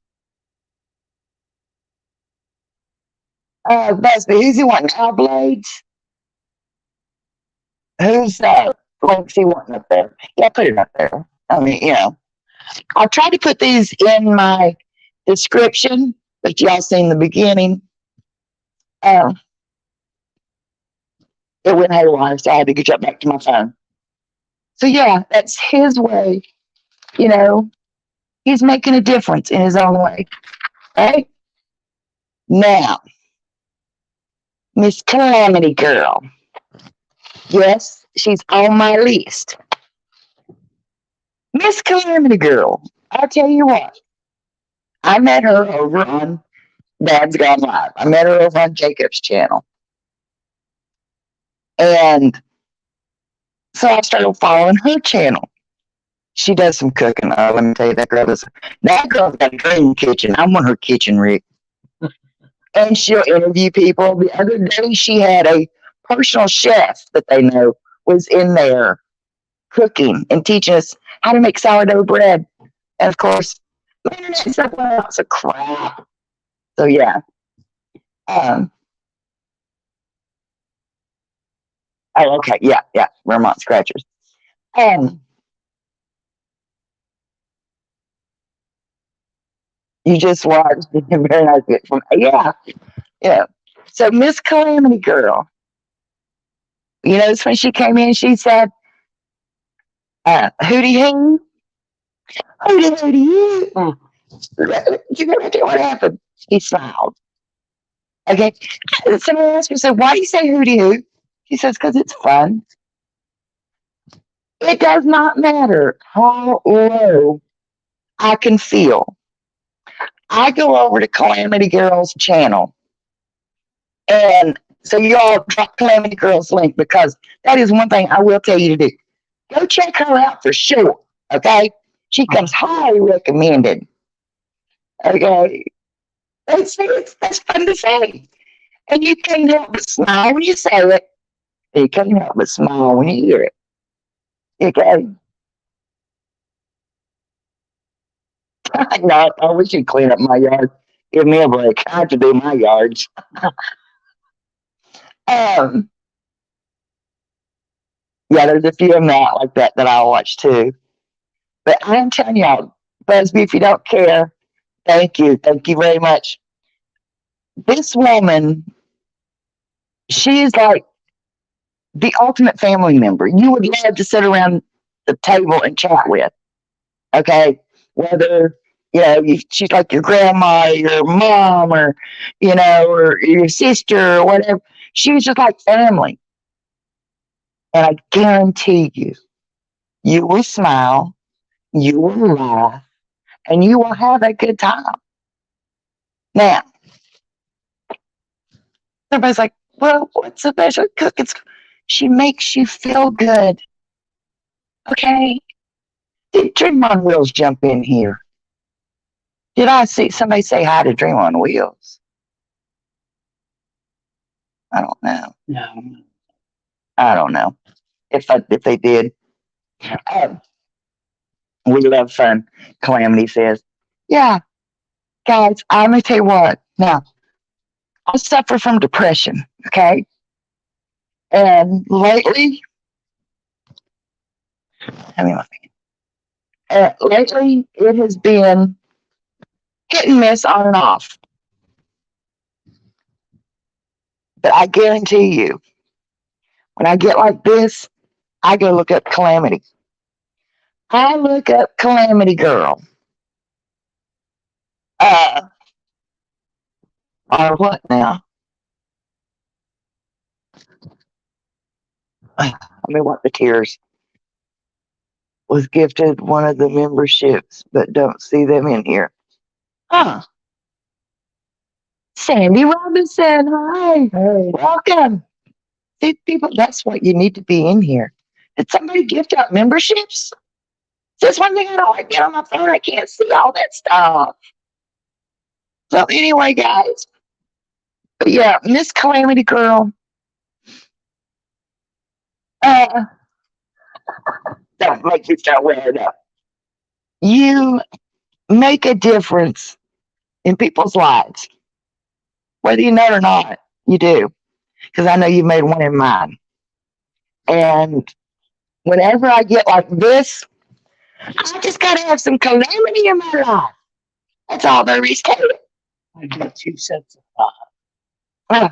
Busby, who's he wanting? Al Blades? Who's he wanting up there? Yeah, put it up there. I mean, I'll try to put these in my description, but y'all seen the beginning. It went haywire, so I had to get back to my phone. So yeah, that's his way. He's making a difference in his own way. Right? Now, Miss Calamity Girl. Yes, she's on my list. Miss Calamity Girl. I'll tell you what. I met her over on Dad's Gone Live. I met her over on Jacob's channel. And so I started following her channel. She does some cooking. Let me tell you, that girl's got a dream kitchen. I want her kitchen, Rick. And she'll interview people. The other day, she had a personal chef that they know was in there cooking and teaching us how to make sourdough bread. And of course, the internet and stuff else of crap. So yeah. Oh, okay. Yeah. Vermont Scratchers. You just watched a very nice bit from, yeah. So Miss Calamity Girl, You notice when she came in, she said, hooty hoo, hooty hooty hoo. You never do what happened. He smiled. Okay. Somebody asked me, said, why do you say hooty hoo? He says, because it's fun. It does not matter how low I can feel. I go over to Calamity Girl's channel. And so you all drop Calamity Girl's link because that is one thing I will tell you to do. Go check her out for sure. Okay. She comes highly recommended. Okay. That's fun to say. And you can't help but smile when you say it. You can't help but smile when you hear it. Okay. No, I wish you'd clean up my yard. Give me a break. I have to do my yards. um, yeah, there's a few of them out like that I watch too. But I'm telling y'all, Busby, if you don't care, thank you. Thank you very much. This woman, she is like the ultimate family member. You would love to sit around the table and chat with. Okay. Whether, she's like your grandma, or your mom, or, or your sister, or whatever. She was just like family. And I guarantee you, you will smile, you will laugh, and you will have a good time. Now, everybody's like, well, what's the special cook? She makes you feel good. Okay. Did Dream on Wheels jump in here? Did I see somebody say hi to Dream on Wheels? I don't know. No. I don't know if they did. We love fun. Calamity says, yeah, guys, I'm going to tell you what. Now, I suffer from depression, okay? And lately, lately it has been hit and miss on and off. But I guarantee you, when I get like this, I go look up Calamity. I look up Calamity Girl. Or what now? Let me wipe the tears. Was gifted one of the memberships, but don't see them in here. Huh. Sandy Robinson, hi. Hey. Welcome. See, people, that's what you need to be in here. Did somebody gift out memberships? That's one thing I don't like. Get on my phone, I can't see all that stuff. So anyway, guys. But yeah, Miss Calamity Girl. Don't make you start wearing up. You make a difference in people's lives. Whether you know it or not, you do. Because I know you've made one in mine. And whenever I get like this, I just got to have some calamity in my life. That's all there is to it. I got 2 sets of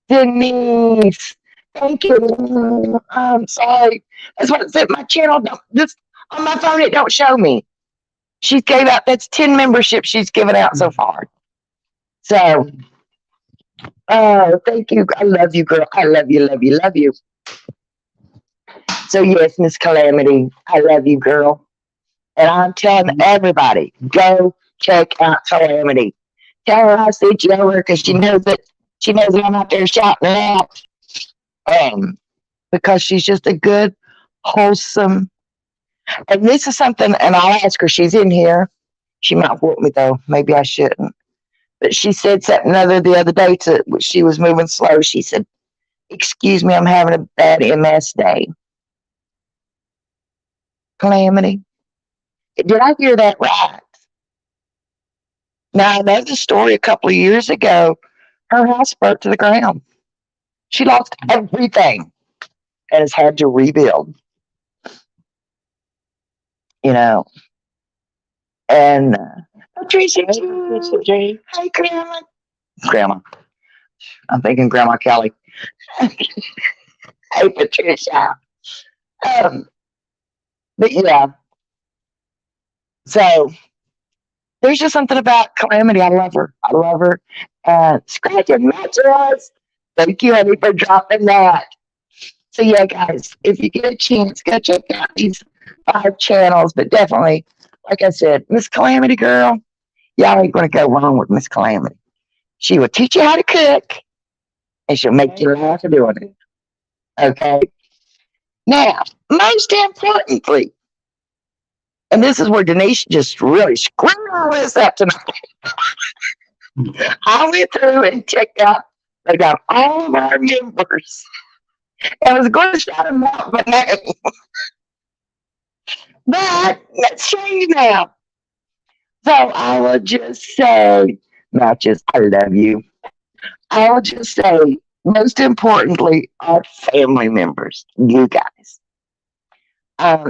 Denise, thank you. I'm sorry. That's what it said. My channel, this on my phone, it don't show me. She gave out, that's 10 memberships she's given out so far. So, thank you. I love you, girl. I love you, love you, love you. So, yes, Miss Calamity, I love you, girl. And I'm telling everybody, go check out Calamity. Tell her I sent you over because she knows that I'm out there shouting it out. Because she's just a good, wholesome. And this is something, and I'll ask her. She's in here. She might whoop me though. Maybe I shouldn't. But she said something the other day to. She was moving slow. She said, "Excuse me, I'm having a bad MS day." Calamity. Did I hear that right? Now I know the story a couple of years ago. Her house burnt to the ground. She lost everything and has had to rebuild. And Patricia, Jay. hi, Grandma. Grandma. I'm thinking Grandma Kelly. Hey, Patricia. Um, but yeah, so there's just something about Calamity. I love her. I love her. Scratch and matches. Thank you, honey, for dropping that. So yeah, guys, if you get a chance, go check out these 5 channels. But definitely, like I said, Miss Calamity girl, y'all ain't gonna go wrong with Miss Calamity. She will teach you how to cook, and she'll make you laugh doing it. Okay. Now, most importantly, and this is where Denise just really screwed all this up tonight. I went through and checked out. They got all of our members. I was going to shout them out, but no. But let's change now. So I will just say, Matches, I love you. I will just say, most importantly, our family members, you guys.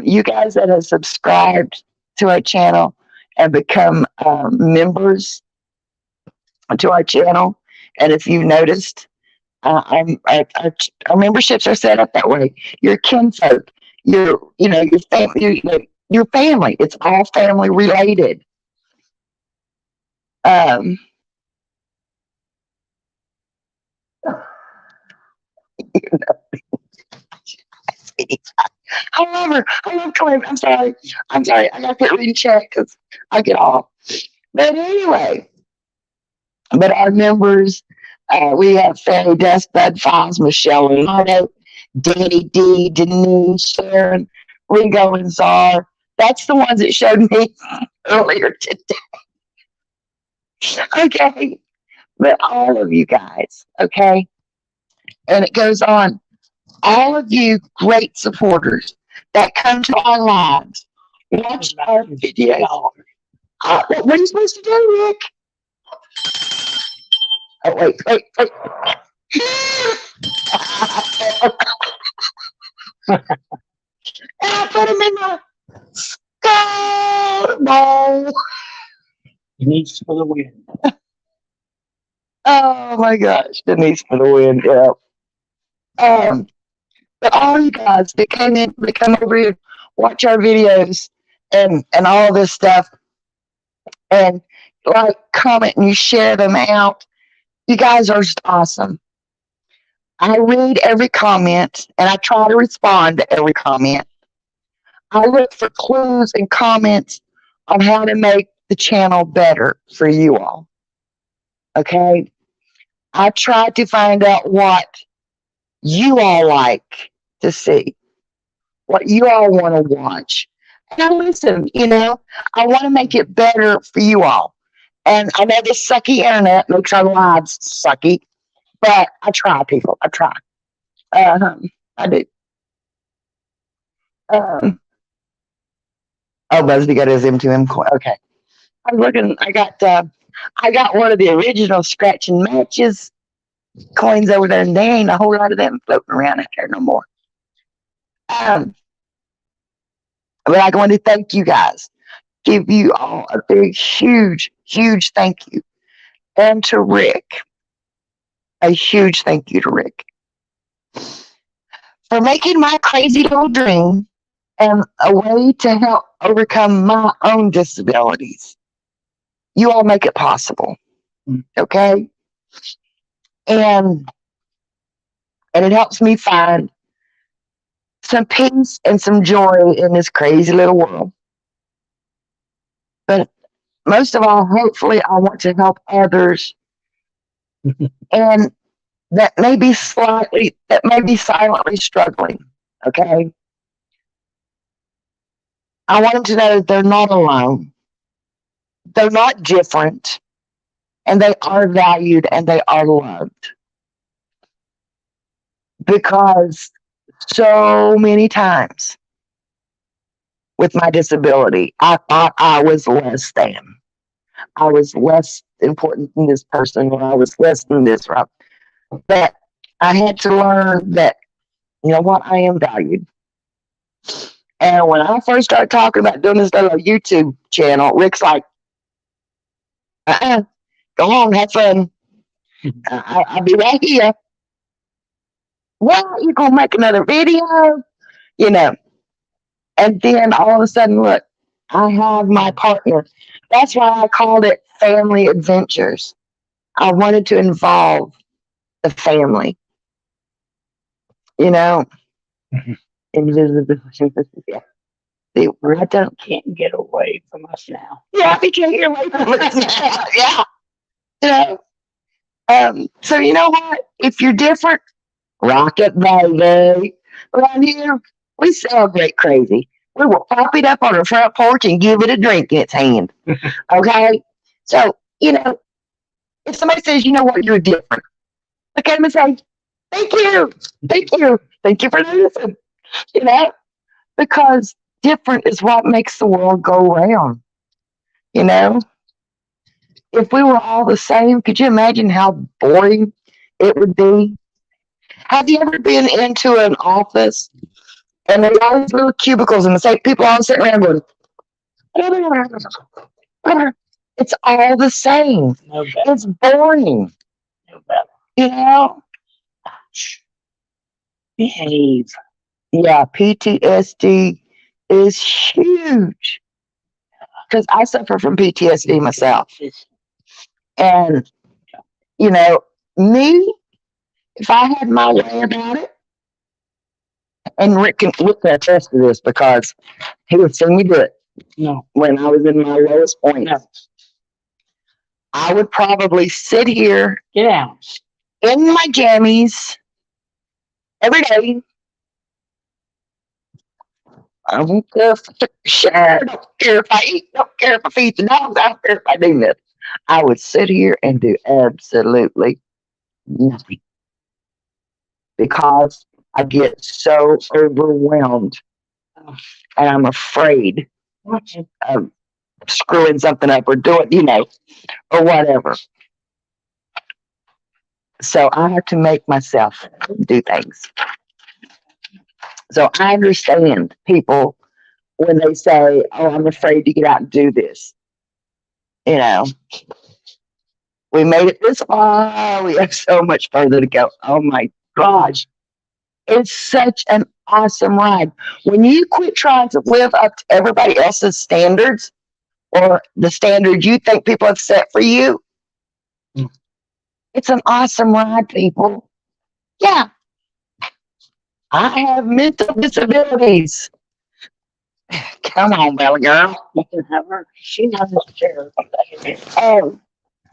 You guys that have subscribed to our channel and become members to our channel. And if you've noticed, our memberships are set up that way. Your kinfolk, your family, your family. It's all family related. Um, I love her. I love Clay. I'm sorry. I got to quit reading chat because I get off. But anyway, but our members, we have Fairydust, Bud Files, Michele Lonardo, Dani D, Denise, Sharon, Ringo, and Czar. That's the ones that showed me earlier today. Okay. But all of you guys, okay? And it goes on. All of you great supporters that come to our lives, watch our videos. What are you supposed to do, Rick? Oh, wait. And I put him in my skull bowl. Denise for the win. Oh my gosh, Denise for the win. Yeah. But all you guys that come over here, watch our videos and all this stuff, and like, comment, and you share them out. You guys are just awesome. I read every comment and I try to respond to every comment. I look for clues and comments on how to make the channel better for you all. Okay? I try to find out what you all like to see, what you all want to watch. And I listen, I want to make it better for you all. And I know this sucky internet makes our lives sucky, but I try, people. I try. I do. Busby got his M2M coin. Okay. I'm looking. I got one of the original scratch and matches coins over there, and there ain't a whole lot of them floating around out there no more. But I want to thank you guys. Give you all a big, huge, huge thank you. And to Rick, a huge thank you to Rick for making my crazy little dream and a way to help overcome my own disabilities. You all make it possible. Okay? And it helps me find some peace and some joy in this crazy little world. But most of all, hopefully, I want to help others, and that may be silently struggling. Okay, I want them to know that they're not alone. They're not different, and they are valued and they are loved. Because so many times with my disability, I thought I was less than. I was less important than this person, or I was less than this, right? But I had to learn that, you know what, I am valued. And when I first started talking about doing this little YouTube channel, Rick's like, go on, have fun. I'll be right here. Well, you're gonna make another video, you know. And then all of a sudden, look, I have my partner. That's why I called it Family Adventures. I wanted to involve the family, you know. Invisibility. Yeah. I don't can't get away from us now. Yeah, we can't get away from it. Yeah. You know. So you know what? If you're different, rock it, baby. Around here, we celebrate crazy. We will pop it up on our front porch and give it a drink in its hand. Okay? So, you know, if somebody says, you know what, you're different, look at them and say, thank you. Thank you. Thank you for noticing. You know? Because different is what makes the world go round. You know? If we were all the same, could you imagine how boring it would be? Have you ever been into an office and there's all these little cubicles and the same people all sitting around going, it's all the same. No better. It's boring. No better. You know? Behave. Yeah, PTSD is huge because I suffer from PTSD myself. And, you know, me, if I had my way about it, and Rick can attest to this because he would see me do it. No. When I was in my lowest point, No. I would probably sit here Get out. in my jammies every day. I don't care if I took a shower, don't care if I eat, don't care if I feed the dogs, I don't care if I do nothing. I would sit here and do absolutely nothing because I get so overwhelmed and I'm afraid of screwing something up or doing, you know, or whatever. So I have to make myself do things. So I understand people when they say, oh, I'm afraid to get out and do this. You know, we made it this far. We have so much further to go. Oh my gosh. It's such an awesome ride. When you quit trying to live up to everybody else's standards or the standard you think people have set for you, it's an awesome ride, people. Yeah. I have mental disabilities. Come on, Bella girl. You can have her. She has a chair. Oh,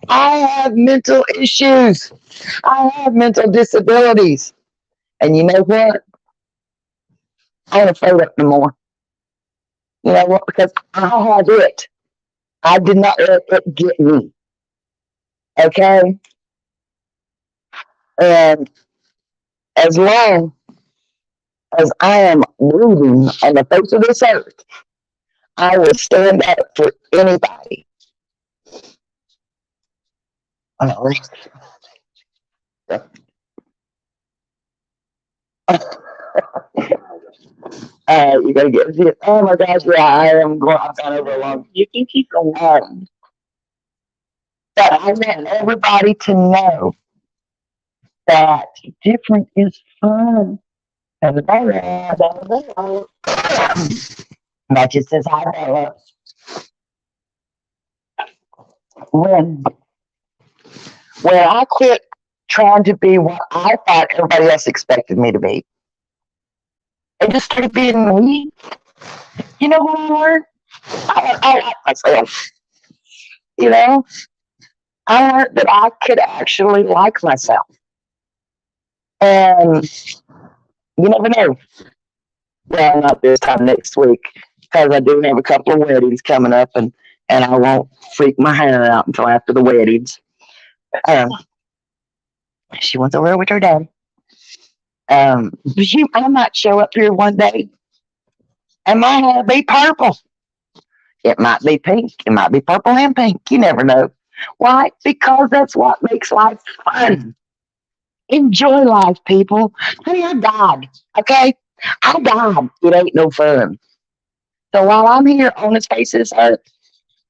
I have mental issues. I have mental disabilities. And you know what? I ain't afraid of it no more. You know what? Because I have it. I did not let it get me. Okay? And as long as I am moving on the face of this earth, I will stand up for anybody. You gotta get it. Oh my gosh, yeah, I am going. I've gone over a long. You can keep going. But I want everybody to know that different is fun. And that just says hi, Bella. When I quit trying to be what I thought everybody else expected me to be, and just started being me, you know what I learned? I like myself. You know, I learned that I could actually like myself. And you never know. Well, not this time next week, because I do have a couple of weddings coming up, and I won't freak my hair out until after the weddings. She went over there with her dad. I might show up here one day, and my hair be purple. It might be pink. It might be purple and pink. You never know. Why? Because that's what makes life fun. Enjoy life, people. Honey, I died. Okay? I died. It ain't no fun. So while I'm here on this face of this earth,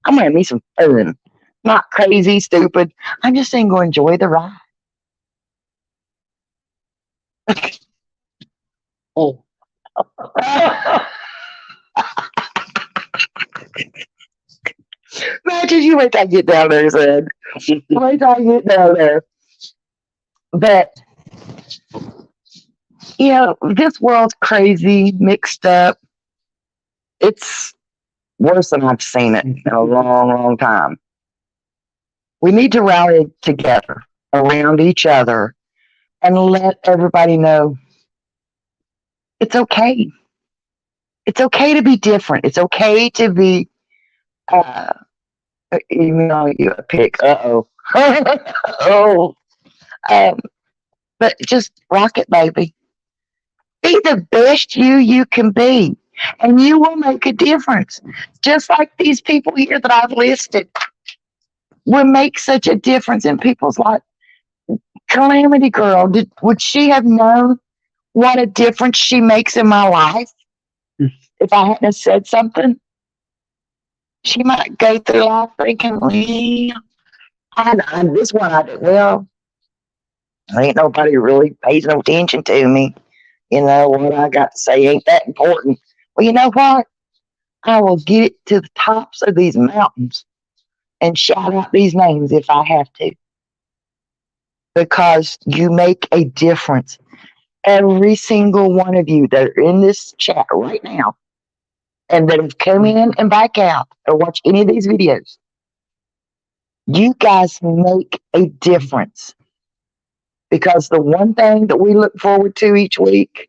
I'm gonna have me some fun. Not crazy, stupid. I'm just saying go enjoy the ride. Oh, Imagine you wait till I get down there, son. Wait till I get down there. But, this world's crazy, mixed up. It's worse than I've seen it in a long, long time. We need to rally together around each other and let everybody know it's okay. It's okay to be different. It's okay to be, uh, you a pick. Uh oh. Oh. Um, but just rock it, baby. Be the best you can be, and you will make a difference. Just like these people here that I've listed will make such a difference in people's life. Calamity Girl, would she have known what a difference she makes in my life if I hadn't have said something? She might go through life thinking, well, this one I did well. Ain't nobody really pays no attention to me. What I got to say ain't that important. Well, you know what? I will get it to the tops of these mountains and shout out these names if I have to. Because you make a difference. Every single one of you that are in this chat right now and that have come in and back out or watch any of these videos, you guys make a difference. Because the one thing that we look forward to each week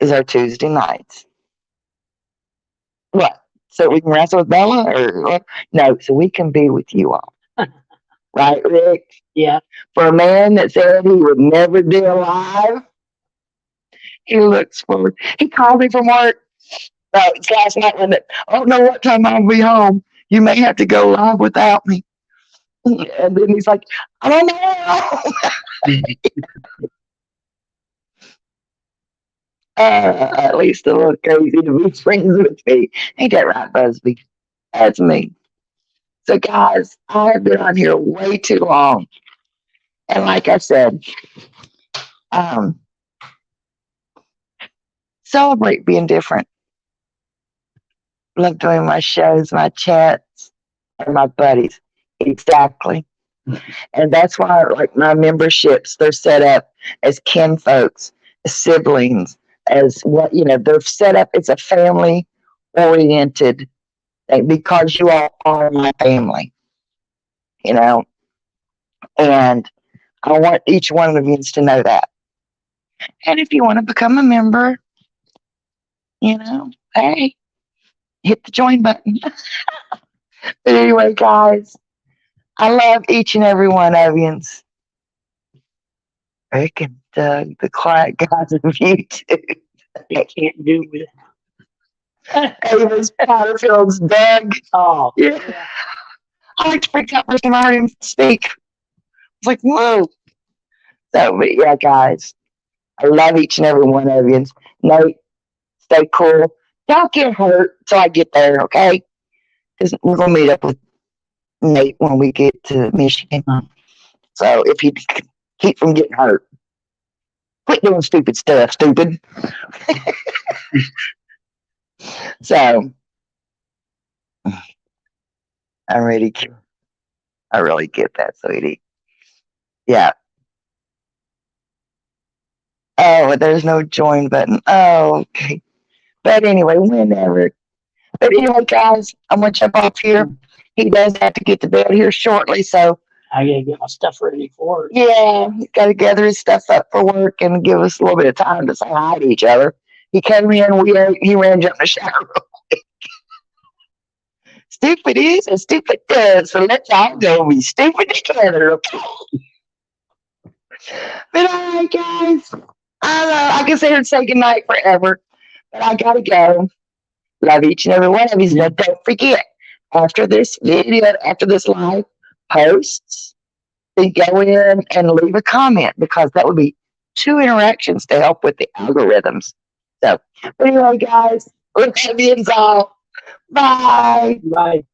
is our Tuesday nights. What? So we can wrestle with Bella? Or what? No, so we can be with you all. Right, Rick? yeah. For a man that said he would never be alive, he looks forward. He called me from work last night when I don't know what time I'll be home. You may have to go live without me. And then he's like, I don't know. At least a little crazy to be friends with me. Ain't that right, Busby? That's me. So, guys, I have been on here way too long. And like I said, um, celebrate being different. Love doing my shows, my chats, and my buddies. Exactly. And that's why, like, my memberships, they're set up as kin folks, as siblings, as they're set up as a family oriented thing because you all are my family, you know. And I want each one of you to know that. And if you want to become a member, hey, hit the join button. But anyway, guys, I love each and every one of you. Rick and Doug, the quiet guys of YouTube. You can't do with Ava's Potterfield's Doug. Oh, Yeah. I like to freak out first time I heard him speak. It's like, whoa. So, but yeah, guys, I love each and every one of you. Nate, stay cool. Don't get hurt till I get there, okay? Because we're going to meet up with Nate when we get to Michigan. So if you keep from getting hurt, quit doing stupid stuff, stupid. So I really get that, sweetie. Yeah. Oh, there's no join button. Oh, okay. But anyway, whenever. But anyway, guys, I'm gonna jump off here. He does have to get to bed here shortly, so I gotta get my stuff ready for it. yeah, he's got to gather his stuff up for work and give us a little bit of time to say hi to each other. He came in, he ran, jumped in the shower. Stupid is and stupid does, so let's all go be stupid together, okay? But all right, guys, I can sit here and say goodnight forever, but I gotta go. Love each and every one of you. Now, don't forget, after this video, after this live posts, then go in and leave a comment because that would be 2 interactions to help with the algorithms. So, anyway, guys, love you all. Bye. Bye.